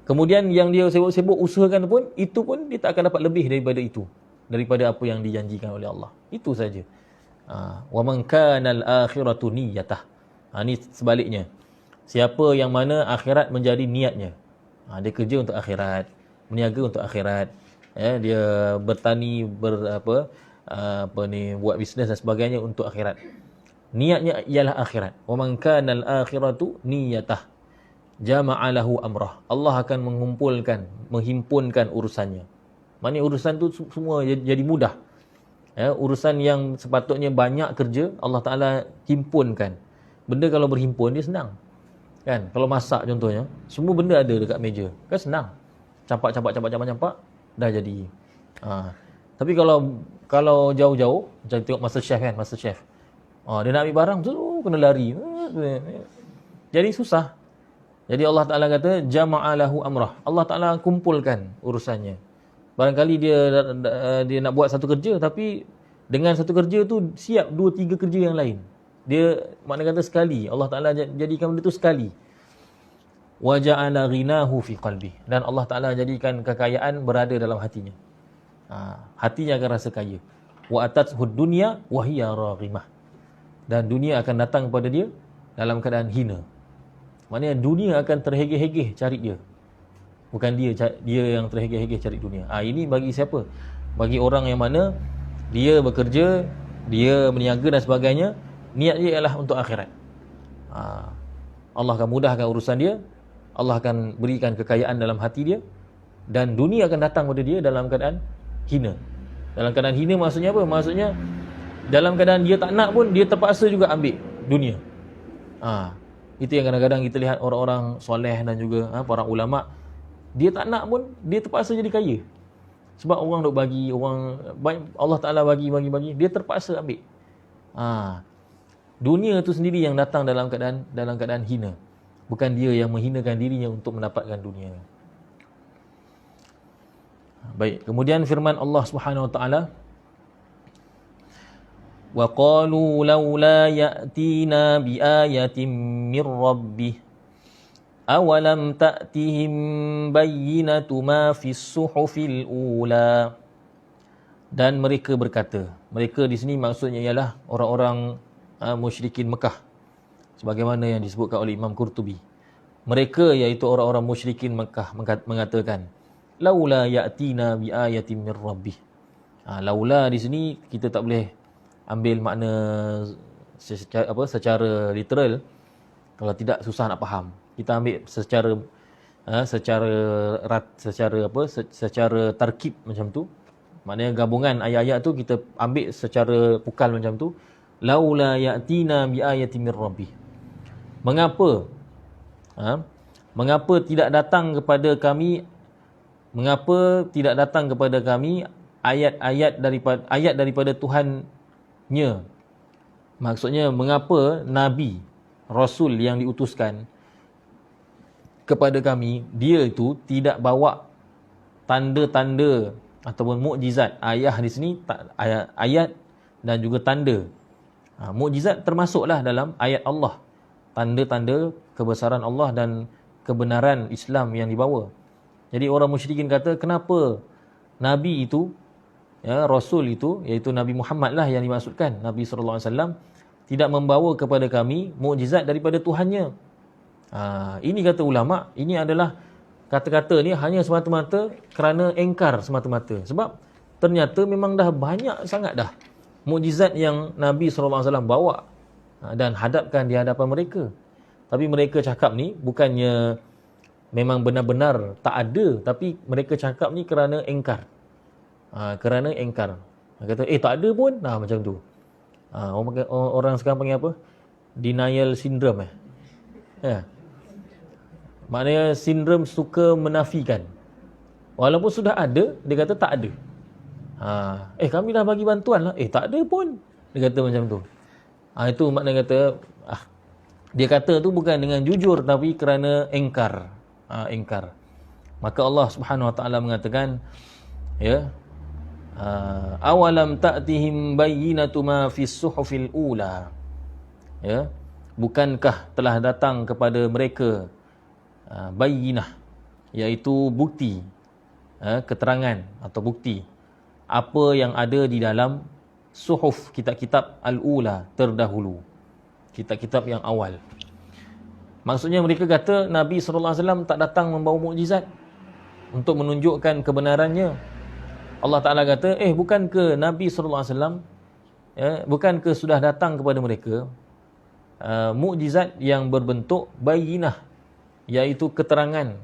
Speaker 1: kemudian yang dia sibuk-sibuk usahakan pun, itu pun dia tak akan dapat lebih daripada itu, daripada apa yang dijanjikan oleh Allah. Itu saja. Wa man kana al-akhiratu niyyatah. Ini sebaliknya. Siapa yang mana akhirat menjadi niatnya. Dia kerja untuk akhirat, berniaga untuk akhirat. Dia bertani, buat bisnes dan sebagainya untuk akhirat. Niatnya ialah akhirat. Wa man kana al-akhiratu niyyatah jama'a lahu amrah. Allah akan menghimpunkan urusannya. Maknanya urusan tu semua jadi mudah. Urusan yang sepatutnya banyak kerja, Allah Ta'ala himpunkan. Benda kalau berhimpun dia senang. Kan? Kalau masak contohnya, semua benda ada dekat meja. Kan senang. Campak, dah jadi. Tapi kalau jauh-jauh, macam tengok MasterChef kan, MasterChef. Dia nak ambil barang, kena lari. Jadi susah. Jadi Allah Ta'ala kata, jama'alahu amrah. Allah Ta'ala kumpulkan urusannya. Barangkali dia nak buat satu kerja, tapi dengan satu kerja tu siap 2-3 kerja yang lain. Dia makna kata sekali. Allah Ta'ala jadikan benda tu sekali. Wa ja'ala ghinahu fi qalbi. Dan Allah Ta'ala jadikan kekayaan berada dalam hatinya. Hatinya akan rasa kaya. Wa atathud dunya wa hiya raghimah. Dan dunia akan datang kepada dia dalam keadaan hina. Maknanya dunia akan terhegeh-hegeh cari dia. Bukan dia yang terhegeh-hegeh cari dunia. Ini bagi siapa? Bagi orang yang mana dia bekerja, dia berniaga dan sebagainya, niat dia ialah untuk akhirat. Allah akan mudahkan urusan dia, Allah akan berikan kekayaan dalam hati dia, dan dunia akan datang kepada dia dalam keadaan hina. Dalam keadaan hina maksudnya apa? Maksudnya dalam keadaan dia tak nak pun, dia terpaksa juga ambil dunia. Itu yang kadang-kadang kita lihat orang-orang soleh dan juga para ulama', dia tak nak pun, dia terpaksa jadi kaya. Sebab orang duk bagi, Allah Ta'ala bagi, dia terpaksa ambil. Dunia tu sendiri yang datang dalam keadaan hina. Bukan dia yang menghinakan dirinya untuk mendapatkan dunia. Baik, kemudian firman Allah Subhanahu Wa Ta'ala, wa qalu laula ya'tina bi ayatin mir rabbih awalam ta'tihim bayyinatu ma fis suhufil ula. Dan mereka berkata, mereka di sini maksudnya ialah orang-orang musyrikin Mekah, sebagaimana yang disebutkan oleh Imam Qurtubi. Mereka iaitu orang-orang musyrikin Mekah mengatakan, laula ya'tina bi ayatin mir rabbih. Laula di sini kita tak boleh ambil makna secara literal. Kalau tidak susah nak faham. Kita ambil secara tarkib macam tu. Maknanya gabungan ayat-ayat tu kita ambil secara pukal macam tu. Laula ya'tina bi ayatin mir rabbih. Mengapa? Mengapa tidak datang kepada kami ayat daripada Tuhannya? Maksudnya mengapa nabi, rasul yang diutuskan kepada kami, dia itu tidak bawa tanda-tanda ataupun mukjizat. Ayat di sini ayat dan juga tanda. Mukjizat termasuklah dalam ayat Allah. Tanda-tanda kebesaran Allah dan kebenaran Islam yang dibawa. Jadi orang musyrikin kata, kenapa nabi itu, rasul itu, iaitu Nabi Muhammad lah yang dimaksudkan, Nabi SAW, tidak membawa kepada kami mukjizat daripada Tuhannya. Ini kata ulama', ini adalah kata-kata ni hanya semata-mata kerana engkar semata-mata. Sebab ternyata memang dah banyak sangat dah mukjizat yang Nabi SAW bawa dan hadapkan di hadapan mereka. Tapi mereka cakap ni bukannya memang benar-benar tak ada, tapi mereka cakap ni kerana engkar. Kerana engkar. Kata, tak ada pun. Macam tu. Orang sekarang panggil apa? Denial syndrome. Maknanya sindrom suka menafikan. Walaupun sudah ada, dia kata tak ada. Kami dah bagi bantuan lah. Tak ada pun. Dia kata macam tu. Itu makna kata, dia kata tu bukan dengan jujur, tapi kerana engkar. Engkar. Maka Allah Subhanahu Wa Ta'ala mengatakan, awalam ta'tihim bayyinatu ma fis suhufil ula. Bukankah telah datang kepada mereka bayyinah, iaitu bukti, keterangan atau bukti apa yang ada di dalam suhuf, kitab-kitab al-ula, terdahulu, kitab-kitab yang awal. Maksudnya mereka kata Nabi SAW tak datang membawa mukjizat untuk menunjukkan kebenarannya. Allah Ta'ala kata, bukankah Nabi SAW, bukankah sudah datang kepada mereka mukjizat yang berbentuk bayyinah, iaitu keterangan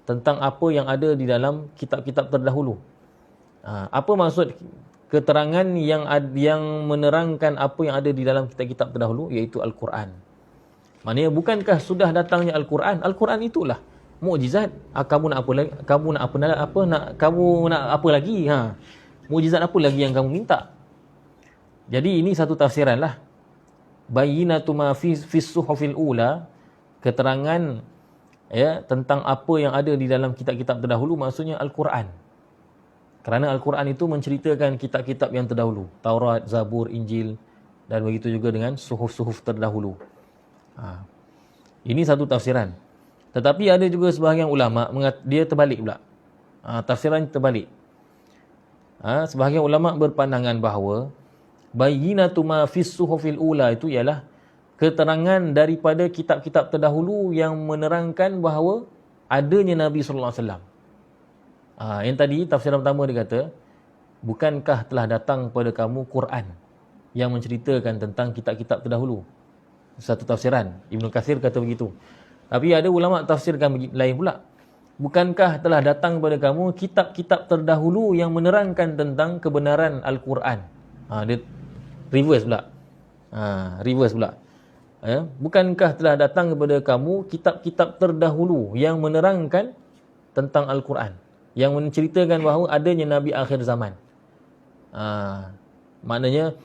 Speaker 1: tentang apa yang ada di dalam kitab-kitab terdahulu. Apa maksud keterangan yang menerangkan apa yang ada di dalam kitab-kitab terdahulu? Iaitu Al-Quran. Maknanya bukankah sudah datangnya Al-Quran? Al-Quran itulah mukjizat. Kamu nak apa lagi? Kamu nak apa lagi? Mukjizat apa lagi yang kamu minta? Jadi ini satu tafsiran lah. Bayyinatu ma fi suhufil ula, keterangan ya tentang apa yang ada di dalam kitab-kitab terdahulu, maksudnya Al-Quran. Kerana Al-Quran itu menceritakan kitab-kitab yang terdahulu, Taurat, Zabur, Injil, dan begitu juga dengan suhuf-suhuf terdahulu. Ini satu tafsiran. Tetapi ada juga sebahagian ulama dia terbalik pula. Tafsiran terbalik. Sebahagian ulama berpandangan bahawa bayyinatu ma fis suhufil ula itu ialah keterangan daripada kitab-kitab terdahulu yang menerangkan bahawa adanya Nabi sallallahu alaihi wasallam. Yang tadi tafsiran pertama dia kata, bukankah telah datang pada kamu Quran yang menceritakan tentang kitab-kitab terdahulu? Satu tafsiran. Ibnu Katsir kata begitu. Tapi ada ulama tafsirkan lain pula. Bukankah telah datang kepada kamu kitab-kitab terdahulu yang menerangkan tentang kebenaran Al-Quran? Dia reverse pula. Reverse pula. Bukankah telah datang kepada kamu kitab-kitab terdahulu yang menerangkan tentang Al-Quran, yang menceritakan bahawa adanya Nabi akhir zaman? Maknanya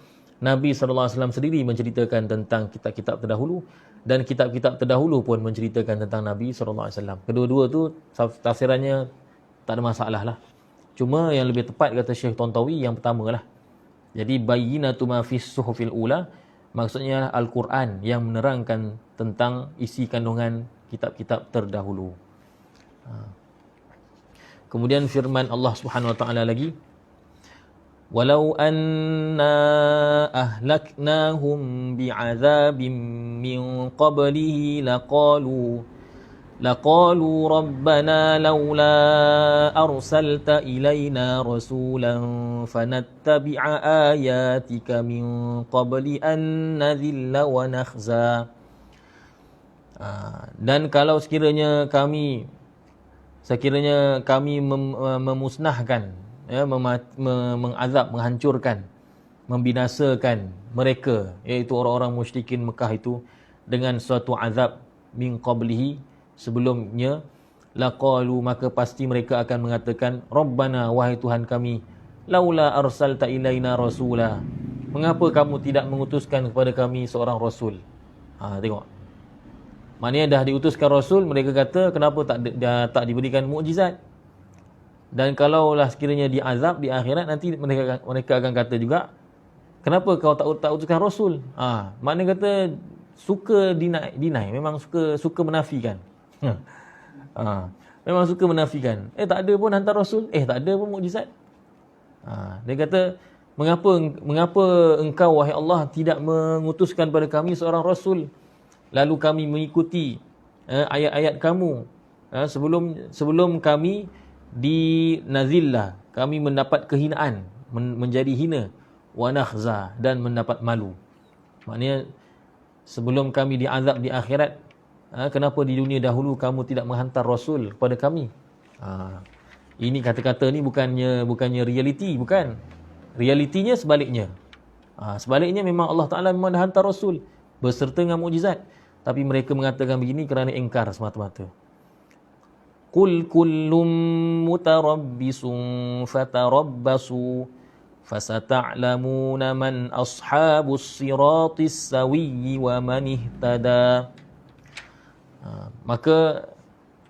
Speaker 1: Nabi SAW sendiri menceritakan tentang kitab-kitab terdahulu, dan kitab-kitab terdahulu pun menceritakan tentang Nabi SAW. Kedua-dua tu tafsirannya tak ada masalah lah. Cuma yang lebih tepat kata Syekh Tontawi yang pertama lah. Jadi bayyinatu ma fis suhufil ula, maksudnya Al-Quran yang menerangkan tentang isi kandungan kitab-kitab terdahulu. Kemudian firman Allah Subhanahu Wa Taala lagi, walau anna ahlaknahum bi'adzabin min qablihi laqalu rabbana laula arsalta ilayna rasulan fanattabi'a ayatika min qabli an nadhilla wa nakhza. Dan kalau sekiranya kami memusnahkan, mengazab, menghancurkan, membinasakan mereka, iaitu orang-orang musyrikin Mekah itu, dengan suatu azab min qablihi, sebelumnya, laqalu, maka pasti mereka akan mengatakan, Rabbana, wahai Tuhan kami, laula arsalta ilaina rasula, mengapa kamu tidak mengutuskan kepada kami seorang rasul? Tengok, maknanya dah diutuskan rasul, mereka kata kenapa tak diberikan mukjizat? Dan kalaulah sekiranya diazab di akhirat, nanti mereka akan kata juga, kenapa kau tak utuskan rasul? Maknanya kata suka deny, memang suka menafikan. Memang suka menafikan. Tak ada pun hantar rasul, tak ada pun mukjizat. Dia kata, mengapa engkau wahai Allah tidak mengutuskan pada kami seorang rasul, lalu kami mengikuti ayat-ayat kamu sebelum kami di nazillah, kami mendapat kehinaan, menjadi hina, wa nakhza, dan mendapat malu. Maknanya sebelum kami diazab di akhirat, kenapa di dunia dahulu kamu tidak menghantar rasul kepada kami? Ini kata-kata ni bukannya realiti, bukan. Realitinya sebaliknya. Sebaliknya memang Allah Taala memang dah hantar rasul beserta dengan mukjizat, tapi mereka mengatakan begini kerana ingkar semata-mata. Qul kullum mutarabbisun fatarabbasu fasata'lamuna man ashabus siratis sawiyyi wa man ihtada. Maka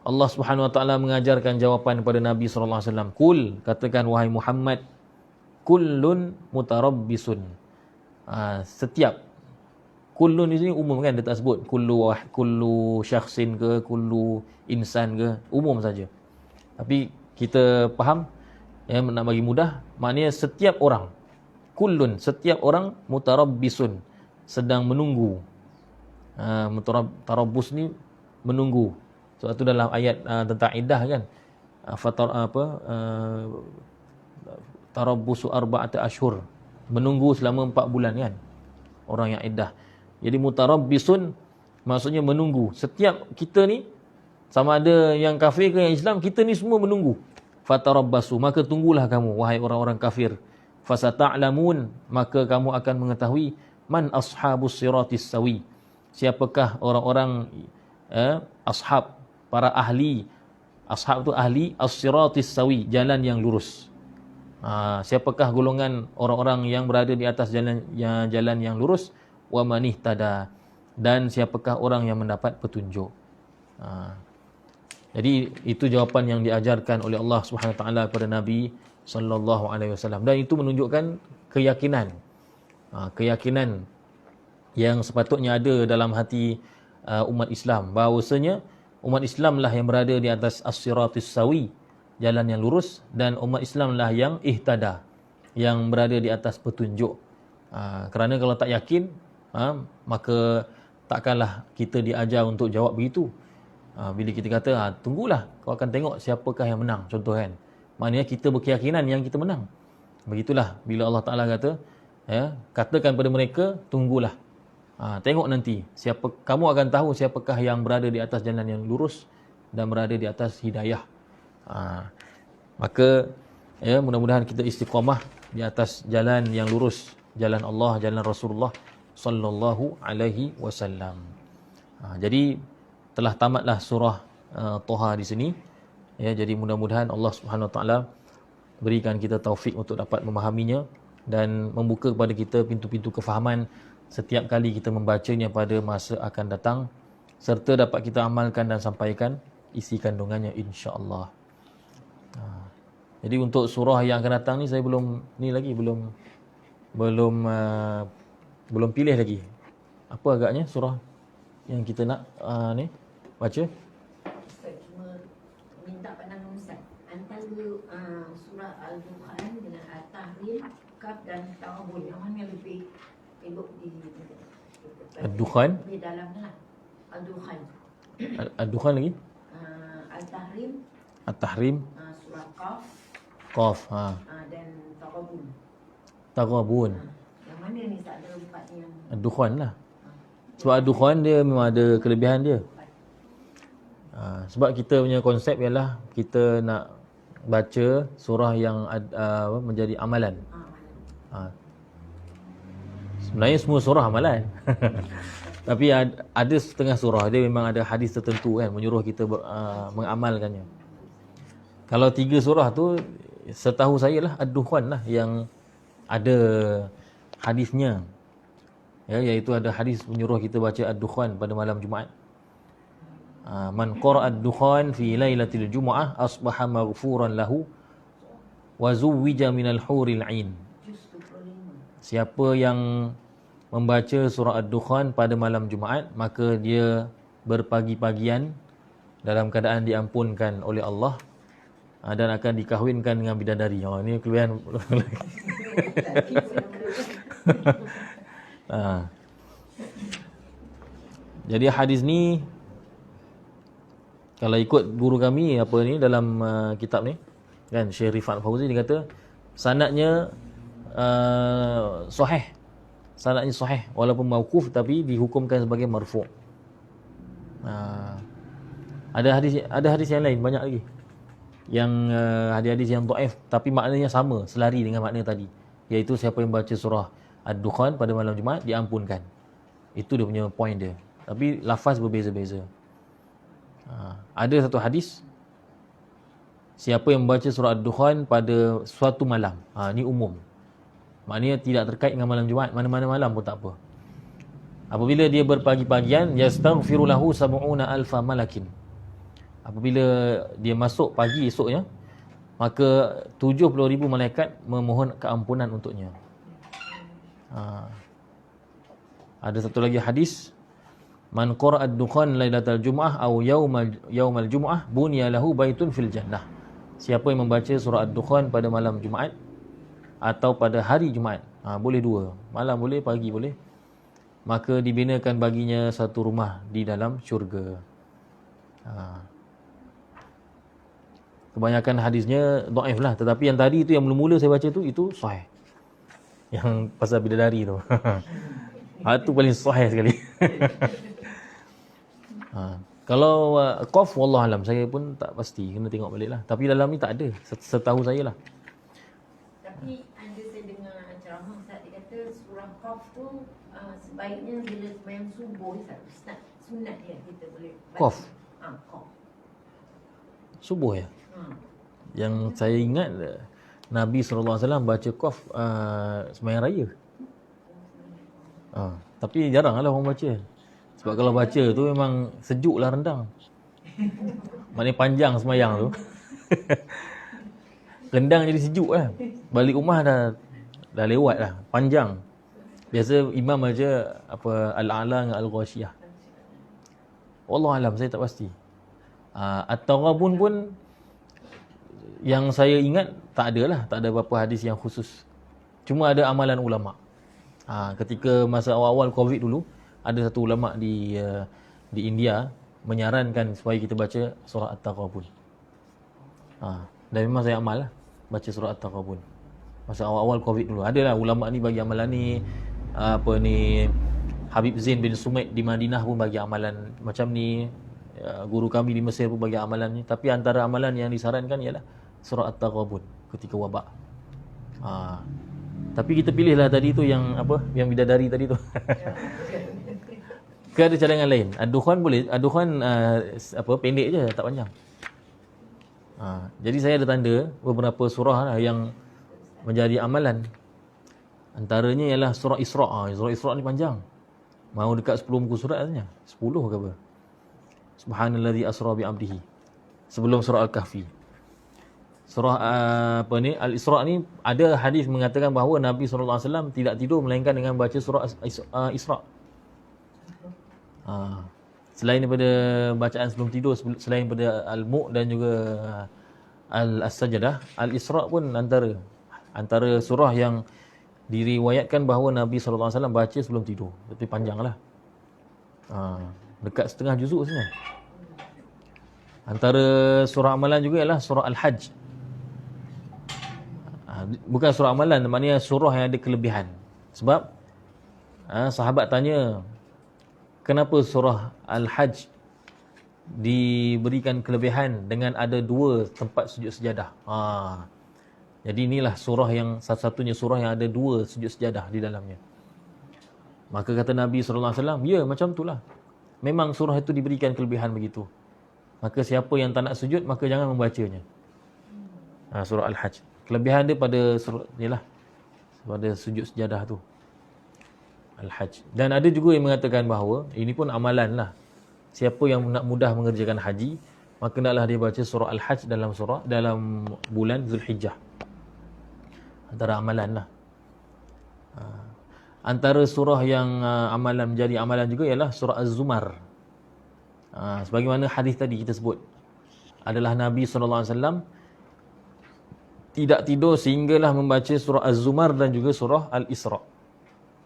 Speaker 1: Allah Subhanahu Wa Taala mengajarkan jawapan kepada Nabi sallallahu alaihi wasallam. Qul, katakan wahai Muhammad, kullun mutarabbisun. Setiap, kullun di sini umum kan, dia tak sebut kullu syakhsin ke, kullu insan ke, umum saja. Tapi kita faham, nak bagi mudah, maknanya setiap orang, kullun, setiap orang, mutarabbisun, sedang menunggu. Tarabbus ni menunggu. Sebab tu dalam ayat tentang iddah kan, tarabbusu arba'ata ashhur, menunggu selama 4 bulan kan, orang yang iddah. Jadi mutarabbisun maksudnya menunggu. Setiap kita ni, sama ada yang kafir ke yang Islam, kita ni semua menunggu. Fatarabbasu, maka tunggulah kamu wahai orang-orang kafir. Fasata'lamun, maka kamu akan mengetahui man ashabus siratis sawi, siapakah orang-orang ashab, para ahli. Ashab tu ahli as-siratis sawi, jalan yang lurus. Siapakah golongan orang-orang yang berada di atas jalan yang lurus? Wa man ihtada, dan siapakah orang yang mendapat petunjuk. Jadi itu jawapan yang diajarkan oleh Allah Subhanahu Wa Taala kepada Nabi sallallahu alaihi wasallam, dan itu menunjukkan keyakinan. Keyakinan yang sepatutnya ada dalam hati umat Islam, bahawasanya umat Islam lah yang berada di atas as-siratis sawi, jalan yang lurus, dan umat Islam lah yang ihtada, yang berada di atas petunjuk. Kerana kalau tak yakin, maka takkanlah kita diajar untuk jawab begitu. Bila kita kata, tunggulah, kau akan tengok siapakah yang menang, contoh kan. Maknanya kita berkeyakinan yang kita menang. Begitulah bila Allah Ta'ala kata, katakan pada mereka, tunggulah. Tengok nanti, kamu akan tahu siapakah yang berada di atas jalan yang lurus dan berada di atas hidayah. Maka mudah-mudahan kita istiqamah di atas jalan yang lurus, jalan Allah, jalan Rasulullah sallallahu alaihi wasallam. Jadi telah tamatlah surah Toha di sini. Jadi mudah-mudahan Allah Subhanahu Wa Taala berikan kita taufik untuk dapat memahaminya dan membuka kepada kita pintu-pintu kefahaman setiap kali kita membacanya pada masa akan datang, serta dapat kita amalkan dan sampaikan isi kandungannya, insya-Allah. Jadi untuk surah yang akan datang ni saya belum pilih lagi. Apa agaknya surah yang kita nak ni baca?
Speaker 2: Saya cuma minta pandangan Ustaz antara surah Al-Dukhan dengan At-Tahrim, Kaf dan Taghabun, yang mana lebih elok di
Speaker 1: Ad-Dukhan,
Speaker 2: di dalamnya Al-Dukhan.
Speaker 1: Ad-Dukhan lagi?
Speaker 2: Al-Tahrim,
Speaker 1: At-Tahrim,
Speaker 2: surah Qaf,
Speaker 1: Qaf,
Speaker 2: dan Taghabun.
Speaker 1: Taghabun.
Speaker 2: Yang mana ni tak ada empat yang
Speaker 1: Ad-Dukhan lah. Sebab Ad-Dukhan dia memang ada kelebihan dia. Sebab kita punya konsep ialah kita nak baca surah yang menjadi amalan. Sebenarnya semua surah amalan. Tapi ada setengah surah dia memang ada hadis tertentu kan, menyuruh kita mengamalkannya. Kalau 3 surah tu, setahu saya lah Ad-Dukhan lah yang ada hadisnya. Iaitu ada hadis menyuruh kita baca Ad-Dukhan pada malam Jumaat. Man qara'a Ad-Dukhan fi lailatul Jumu'ah asbaha maghfuran lahu wa zuwija minal huril 'ain. Siapa yang membaca surah Ad-Dukhan pada malam Jumaat, maka dia berpagi-pagian dalam keadaan diampunkan oleh Allah dan akan dikahwinkan dengan bidadari. Ini kelebihan. Jadi hadis ni kalau ikut guru kami dalam kitab ni kan, Syekh Rifat Fauzi, dia kata sanadnya sahih. Sanadnya sahih walaupun mauquf, tapi dihukumkan sebagai marfu'. Ada hadis yang lain banyak lagi. Yang hadis-hadis yang dhaif tapi maknanya sama, selari dengan makna tadi. Iaitu siapa yang baca surah Ad-Dukhan pada malam Jumaat diampunkan. Itu dia punya point dia. Tapi lafaz berbeza-beza. Ada satu hadis, siapa yang membaca surah Ad-Dukhan pada suatu malam, ni umum. Maknanya tidak terkait dengan malam Jumaat, mana-mana malam pun tak apa. Apabila dia berpagi-pagian, yastaghfiru lahu sab'una alfa malakin. Apabila dia masuk pagi esoknya, maka 70,000 malaikat memohon keampunan untuknya. Ada satu lagi hadis, man qara'a ad-dukhan lailatal jumu'ah aw yaumal jumu'ah bunya lahu baitun fil jannah. Siapa yang membaca surah Ad-Dukhan pada malam Jumaat atau pada hari Jumaat, boleh dua, malam boleh, pagi boleh, maka dibinakan baginya satu rumah di dalam syurga. Kebanyakan hadisnya dhaif lah, tetapi yang tadi itu yang mula-mula saya baca tu, itu sahih. Yang pasal bidadari tu. Itu paling sahih sekali. Kalau Qaf, wallahualam, saya pun tak pasti, kena tengok balik lah. Tapi dalam ni tak ada, setahu saya lah.
Speaker 2: Tapi ada saya dengar ceramah Ustaz, dia kata surah Qaf tu sebaiknya bila sembahyang subuh sunat ya kita boleh baca.
Speaker 1: Qaf.
Speaker 2: Qaf.
Speaker 1: Subuh ya?
Speaker 2: Ha.
Speaker 1: Yang saya ingat Nabi SAW baca Qaf sembahyang raya. Tapi jarang lah orang baca. Sebab kalau baca tu memang sejuk lah rendang. Maknanya panjang sembahyang tu. Rendang jadi sejuk lah. Balik rumah dah lewat lah. Panjang. Biasa imam baca Al-A'la dengan Al-Ghashiyah. Wallahualam, saya tak pasti. At-Taghabun pun yang saya ingat tak ada apa-apa hadis yang khusus. Cuma ada amalan ulama. Ketika masa awal-awal Covid dulu, ada satu ulama di India menyarankan supaya kita baca surah At-Taghabun. Dan memang saya amal lah baca surah At-Taghabun. Masa awal-awal Covid dulu. Adalah ulama ni bagi amalan ni. Habib Zain bin Sumaid di Madinah pun bagi amalan macam ni. Guru kami di Mesir pun bagi amalan ni. Tapi antara amalan yang disarankan ialah surah At-Taghabun ketika wabak. Tapi kita pilihlah tadi tu yang yang bidadari tadi tu. Ke ada cadangan lain? Ad-Dukhan boleh. Ad-Dukhan pendek je, tak panjang. Jadi saya ada tanda beberapa surah lah yang menjadi amalan. Antaranya ialah surah Isra'. Surah Isra' ni panjang. Mau dekat 10 muka surat katanya. 10 ke apa? Subhanallazi asra bi 'abdihi. Sebelum surah Al-Kahfi. Surah Al-Isra' ni ada hadis mengatakan bahawa Nabi SAW tidak tidur melainkan dengan baca surah Isra'. Selain daripada bacaan sebelum tidur, selain daripada Al-Mu' dan juga As-Sajdah, Al-Isra' pun antara surah yang diriwayatkan bahawa Nabi SAW baca sebelum tidur. Tapi panjang lah. Dekat setengah juzuk sebenarnya. Antara surah amalan juga ialah surah Al-Hajj. Bukan surah amalan, maknanya surah yang ada kelebihan. Sebab sahabat tanya, kenapa surah Al-Hajj diberikan kelebihan dengan ada 2 tempat sujud sejadah. Jadi inilah surah yang satu-satunya surah yang ada 2 sujud sejadah di dalamnya. Maka kata Nabi SAW, ya macam itulah. Memang surah itu diberikan kelebihan begitu. Maka siapa yang tak nak sujud, maka jangan membacanya. Surah Al-Hajj. Kelebihan dia pada surah inilah, pada sujud sejadah tu. Al-Hajj. Dan ada juga yang mengatakan bahawa ini pun amalan lah. Siapa yang nak mudah mengerjakan haji, maka naklah dia baca surah Al-Hajj dalam bulan Zulhijjah. Antara amalan lah. Antara surah yang menjadi amalan juga ialah surah Az-Zumar. Sebagaimana hadis tadi kita sebut, adalah Nabi SAW tidak tidur sehinggalah membaca surah Az-Zumar dan juga surah Al-Isra'.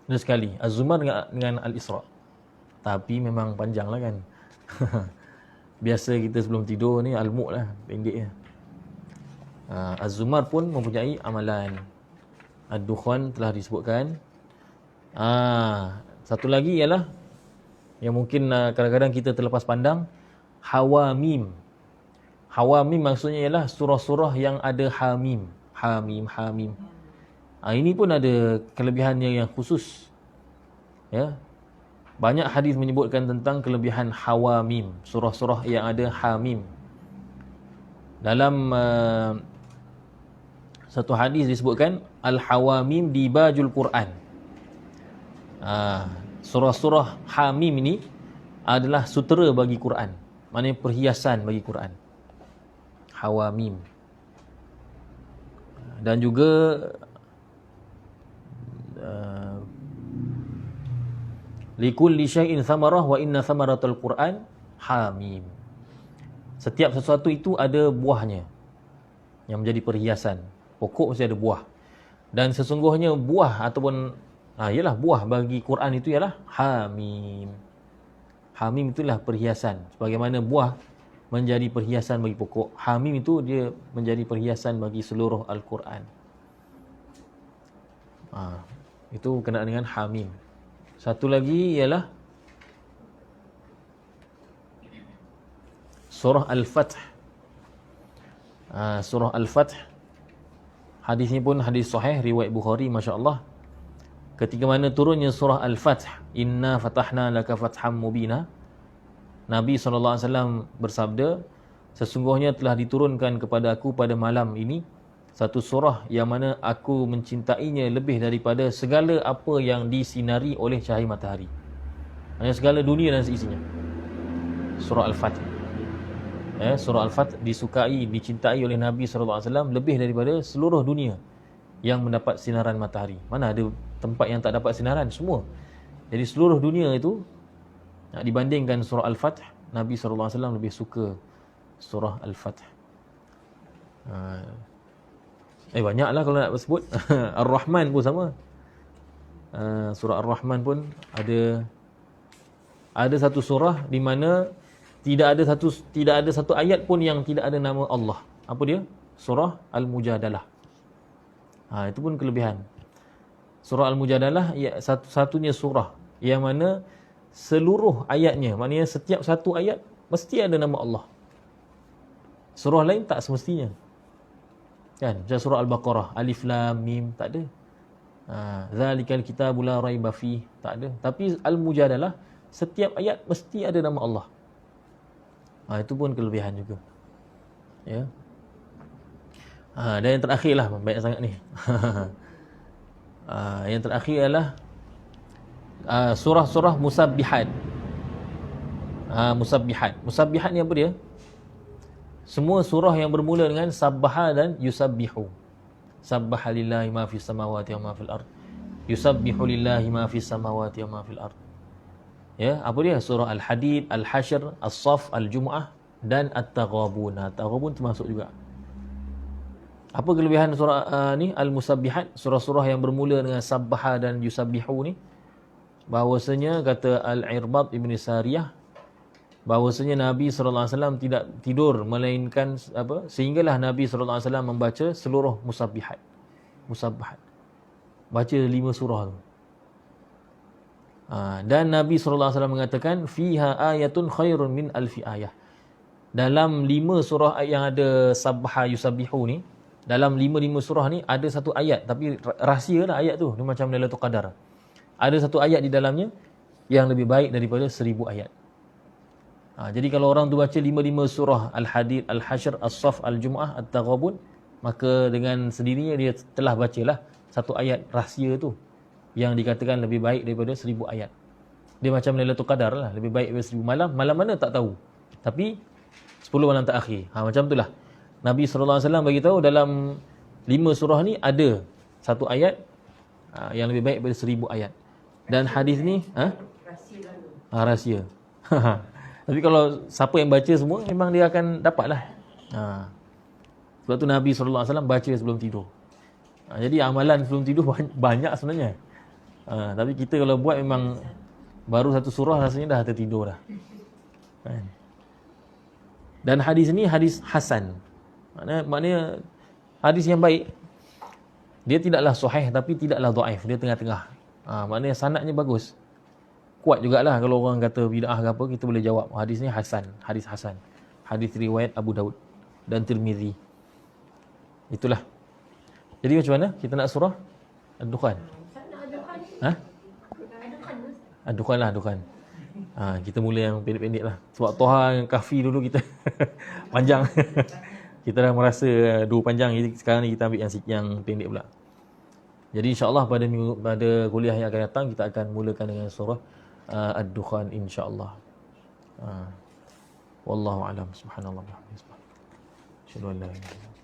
Speaker 1: Dua sekali, Az-Zumar dengan Al-Isra'. Tapi memang panjang lah kan. Biasa kita sebelum tidur ni Al-Mu' lah, pendek je. Az-Zumar pun mempunyai amalan. Ad-Dukhan telah disebutkan. Satu lagi ialah yang mungkin kadang-kadang kita terlepas pandang, Hawamim. Hawamim maksudnya ialah surah-surah yang ada hamim. Hamim. Ini pun ada kelebihannya yang khusus. Ya. Banyak hadis menyebutkan tentang kelebihan Hawamim, surah-surah yang ada hamim. Dalam satu hadis disebutkan Al-Hawamim dibajul Quran. Surah-surah hamim ini adalah sutera bagi Quran. Maknanya perhiasan bagi Quran. Hawamim. Dan juga likulli syai'in thamarah wa inna thamaratul Quran hamim. Setiap sesuatu itu ada buahnya yang menjadi perhiasan. Pokok mesti ada buah. Dan sesungguhnya buah ataupun ialah buah bagi Quran itu ialah hamim. Hamim itulah perhiasan. Sebagaimana buah menjadi perhiasan bagi pokok, hamim itu dia menjadi perhiasan bagi seluruh Al-Quran. Itu kena dengan hamim. Satu lagi ialah surah Al-Fath. Surah Al-Fath, hadis ni pun hadis sahih riwayat Bukhari, masya-Allah. ketika mana turunnya surah Al-Fath, inna fatahna laka fatham mubina, Nabi SAW bersabda, sesungguhnya telah diturunkan kepada aku pada malam ini satu surah yang mana aku mencintainya lebih daripada segala apa yang disinari oleh cahaya matahari. Hanya segala dunia dan seisinya. Surah Al-Fath. Surah Al-Fath disukai, dicintai oleh Nabi SAW lebih daripada seluruh dunia yang mendapat sinaran matahari. Mana ada tempat yang tak dapat sinaran? Semua. Jadi seluruh dunia itu, dibandingkan surah Al-Fath, Nabi SAW lebih suka surah Al-Fath. Banyaklah kalau nak sebut. Ar-Rahman pun sama. Surah Ar-Rahman pun ada satu surah di mana tidak ada satu ayat pun yang tidak ada nama Allah. Apa dia? Surah Al-Mujadalah. Itu pun kelebihan. Surah Al-Mujadalah satu-satunya surah yang mana seluruh ayatnya, maknanya setiap satu ayat mesti ada nama Allah. Surah lain tak semestinya. Kan? Macam surah Al-Baqarah, Alif Lam Mim, tak ada. Zalikal kitabu la raiba fi, tak ada. Tapi Al-Mujadalah setiap ayat mesti ada nama Allah. Itu pun kelebihan juga. Ya. Dan yang terakhir lah, baik sangat ni. Yang terakhir adalah surah-surah Musabbihat. Musabbihat ni apa dia? Semua surah yang bermula dengan sabbaha dan yusabbihu. Sabbaha lillahi ma fis samawati wa ma fil ard. Yusabbihu lillahi ma fis samawati wa ma fil ard. Ya, apa dia? Surah Al-Hadid, Al-Hashr, As-Saff, Al-Jumu'ah dan At-Taghabun. At-Taghabun termasuk juga. Apa kelebihan surah ni Al-Musabbihat, surah-surah yang bermula dengan sabbaha dan yusabbihu ni? Bahawasanya kata Al-Irbad Ibn Sariyah, bahawasanya Nabi SAW tidak tidur melainkan sehinggalah Nabi SAW membaca seluruh musabbihat. Baca 5 surah tu. Dan Nabi SAW mengatakan fiha ayatun khairun min alfi ayah. Dalam 5 surah yang ada sabbaha yusabbihu ni, dalam 5 surah ni ada satu ayat, tapi rahsia lah ayat tu, dia macam Lailatul Qadar. Ada satu ayat di dalamnya yang lebih baik daripada 1000 ayat. Jadi kalau orang tu baca 5 surah Al-Hadid, Al-Hashr, As-Saff, Al-Jumu'ah, At-Taghabun, maka dengan sendirinya dia telah bacalah satu ayat rahsia tu yang dikatakan lebih baik daripada 1000 ayat. Dia macam Lailatul Qadar lah, lebih baik daripada 1000 malam. Malam mana tak tahu, tapi 10 malam terakhir. Macam itulah Nabi SAW bagi tahu dalam 5 surah ni ada satu ayat yang lebih baik daripada 1000 ayat. Dan hadis ni rahsia. Tapi kalau siapa yang baca semua, memang dia akan dapatlah. Sebab tu Nabi SAW baca sebelum tidur. Jadi amalan sebelum tidur banyak sebenarnya. Tapi kita kalau buat memang baru satu surah rasanya dah tertidur dah. Dan hadis ni hadis hasan. Maknanya hadis yang baik. Dia tidaklah sahih tapi tidaklah dhaif, dia tengah-tengah. Maknanya sanadnya bagus. Kuat jugalah kalau orang kata bid'ah ke apa, kita boleh jawab hadis ni hasan, hadis hasan. Hadis riwayat Abu Daud dan Tirmizi. Itulah. Jadi macam mana kita nak surah Ad-Dukhan? Ad-Dukhan lah, Ad-Dukhan. Kita mula yang pendek-pendek lah. Sebab Toha dengan Kahfi dulu kita panjang. Kita dah merasa dua panjang, jadi sekarang ni kita ambil yang pendek pula. Jadi insya-Allah pada kuliah yang akan datang kita akan mulakan dengan surah Ad-Dukhan insya-Allah. Wallahu a'lam. Subhanallah. Asyhadu an la ilaha illallah.